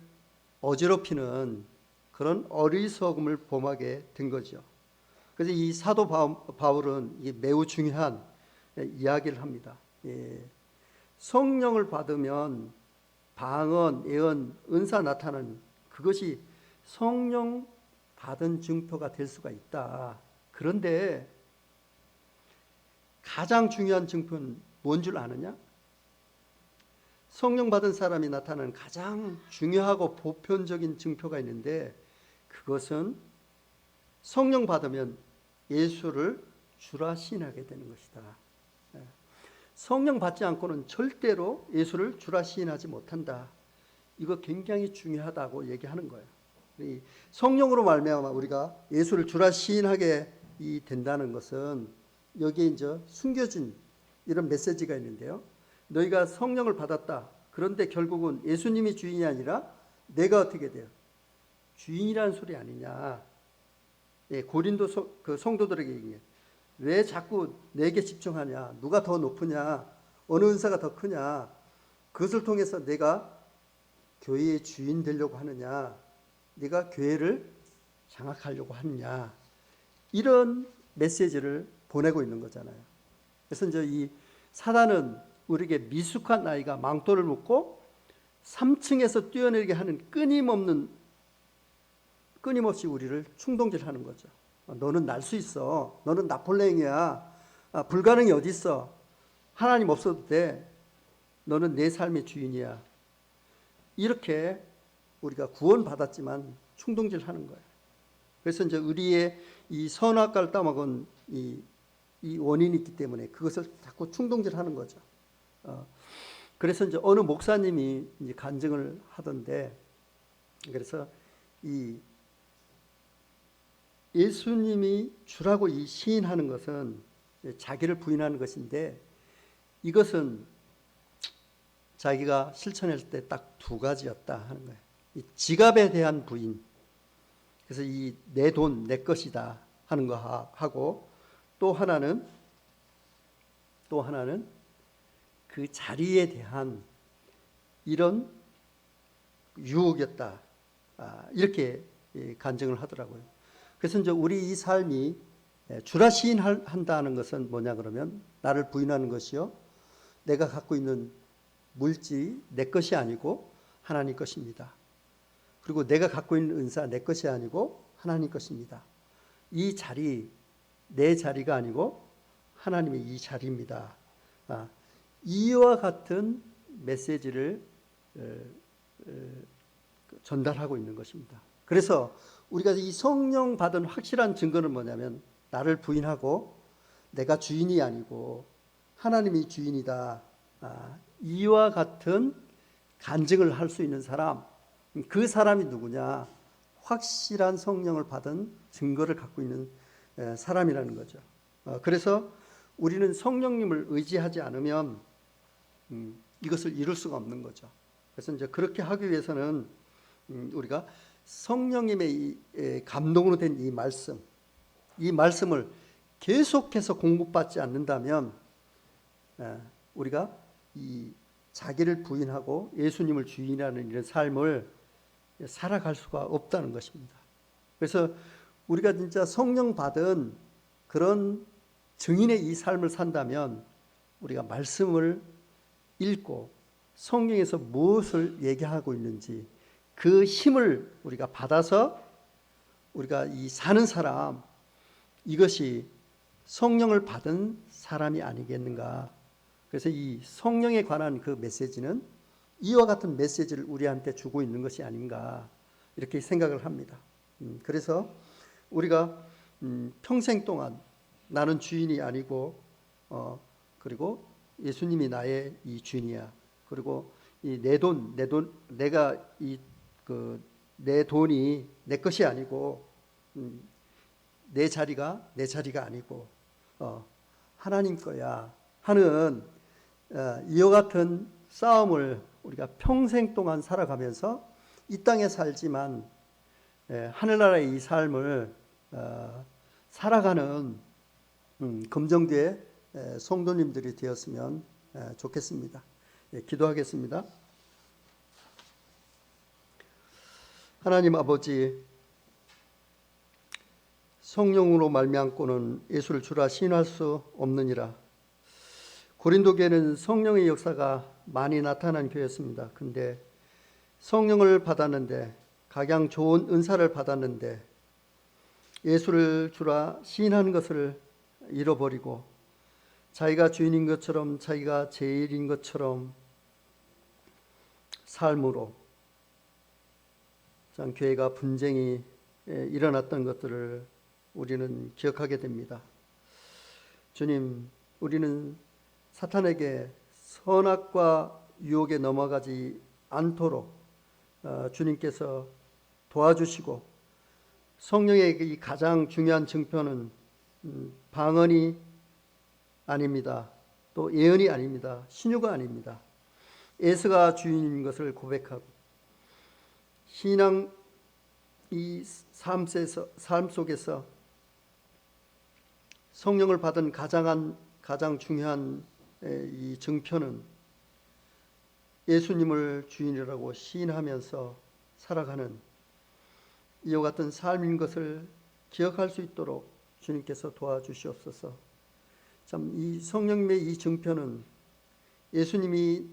어지럽히는 그런 어리석음을 범하게 된 거죠. 그래서 이 사도 바울은 매우 중요한 이야기를 합니다. 성령을 받으면 방언, 예언, 은사 나타나는 그것이 성령 받은 증표가 될 수가 있다. 그런데 가장 중요한 증표는 뭔 줄 아느냐? 성령 받은 사람이 나타나는 가장 중요하고 보편적인 증표가 있는데 그것은 성령 받으면 예수를 주라 시인하게 되는 것이다. 성령 받지 않고는 절대로 예수를 주라 시인하지 못한다. 이거 굉장히 중요하다고 얘기하는 거예요. 성령으로 말미암아 우리가 예수를 주라 시인하게 된다는 것은 여기에 이제 숨겨진 이런 메시지가 있는데요. 너희가 성령을 받았다. 그런데 결국은 예수님이 주인이 아니라 내가 어떻게 돼요? 주인이라는 소리 아니냐. 고린도 그 성도들에게 얘기해. 왜 자꾸 내게 집중하냐? 누가 더 높으냐? 어느 은사가 더 크냐? 그것을 통해서 내가 교회의 주인 되려고 하느냐? 네가 교회를 장악하려고 하느냐? 이런 메시지를 보내고 있는 거잖아요. 그래서 이제 이 사단은 우리에게 미숙한 아이가 망토를 묶고 3층에서 뛰어내리게 하는 끊임없이 우리를 충동질하는 거죠. 너는 날 수 있어. 너는 나폴레옹이야. 불가능이 어디 있어? 하나님 없어도 돼. 너는 내 삶의 주인이야. 이렇게 우리가 구원받았지만 충동질하는 거예요. 그래서 이제 우리의 이 선악과를 따먹은 이 원인이 있기 때문에 그것을 자꾸 충동질하는 거죠. 그래서 이제 어느 목사님이 이제 간증을 하던데, 그래서 이 예수님이 주라고 이 시인하는 것은 자기를 부인하는 것인데 이것은 자기가 실천할 때 딱 두 가지였다 하는 거예요. 이 지갑에 대한 부인, 그래서 이 내 돈, 내 것이다 하는 거 하고 또 하나는 그 자리에 대한 이런 유혹이었다. 이렇게 간증을 하더라고요. 그래서 이제 우리 이 삶이 주라 시인한다는 것은 뭐냐 그러면 나를 부인하는 것이요. 내가 갖고 있는 물질 내 것이 아니고 하나님 것입니다. 그리고 내가 갖고 있는 은사 내 것이 아니고 하나님 것입니다. 이 자리 내 자리가 아니고 하나님의 이 자리입니다. 이와 같은 메시지를 전달하고 있는 것입니다. 그래서 우리가 이 성령 받은 확실한 증거는 뭐냐면 나를 부인하고 내가 주인이 아니고 하나님이 주인이다. 이와 같은 간증을 할 수 있는 사람, 그 사람이 누구냐? 확실한 성령을 받은 증거를 갖고 있는 사람이라는 거죠. 그래서 우리는 성령님을 의지하지 않으면 이것을 이룰 수가 없는 거죠. 그래서 이제 그렇게 하기 위해서는 우리가 성령님의 감동으로 된 이 말씀을 계속해서 공부받지 않는다면 우리가 이 자기를 부인하고 예수님을 주인하는 이런 삶을 살아갈 수가 없다는 것입니다. 그래서 우리가 진짜 성령 받은 그런 증인의 이 삶을 산다면 우리가 말씀을 읽고 성경에서 무엇을 얘기하고 있는지 그 힘을 우리가 받아서 우리가 이 사는 사람, 이것이 성령을 받은 사람이 아니겠는가. 그래서 이 성령에 관한 그 메시지는 이와 같은 메시지를 우리한테 주고 있는 것이 아닌가, 이렇게 생각을 합니다. 그래서 우리가 평생 동안 나는 주인이 아니고 그리고 예수님이 나의 이 주인이야. 그리고 이 내 돈, 내가 내 돈이 내 것이 아니고 내 자리가 내 자리가 아니고 하나님 거야 하는 이와 같은 싸움을 우리가 평생 동안 살아가면서 이 땅에 살지만 하늘나라의 이 삶을 살아가는 검정교회 성도님들이 되었으면 좋겠습니다. 기도하겠습니다. 하나님 아버지, 성령으로 말미암고는 예수를 주라 시인할 수 없느니라. 고린도 교회는 성령의 역사가 많이 나타난 교회였습니다. 근데 성령을 받았는데, 각양 좋은 은사를 받았는데 예수를 주라 시인하는 것을 잃어버리고 자기가 주인인 것처럼, 자기가 제일인 것처럼 삶으로 참 교회가 분쟁이 일어났던 것들을 우리는 기억하게 됩니다. 주님, 우리는 사탄에게 선악과 유혹에 넘어가지 않도록 주님께서 도와주시고, 성령의 이 가장 중요한 증표는 방언이 아닙니다. 또 예언이 아닙니다. 신유가 아닙니다. 예수가 주인인 것을 고백하고 신앙 이 삶 속에서 성령을 받은 가장 중요한 이 증표는 예수님을 주인이라고 시인하면서 살아가는 이와 같은 삶인 것을 기억할 수 있도록 주님께서 도와주시옵소서. 참 이 성령님의 이 증표는 예수님이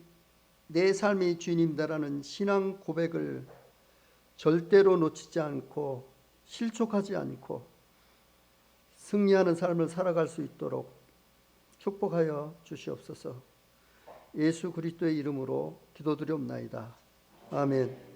내 삶의 주인입니다라는 신앙 고백을 절대로 놓치지 않고 실족하지 않고 승리하는 삶을 살아갈 수 있도록 축복하여 주시옵소서. 예수 그리스도의 이름으로 기도드리옵나이다. 아멘.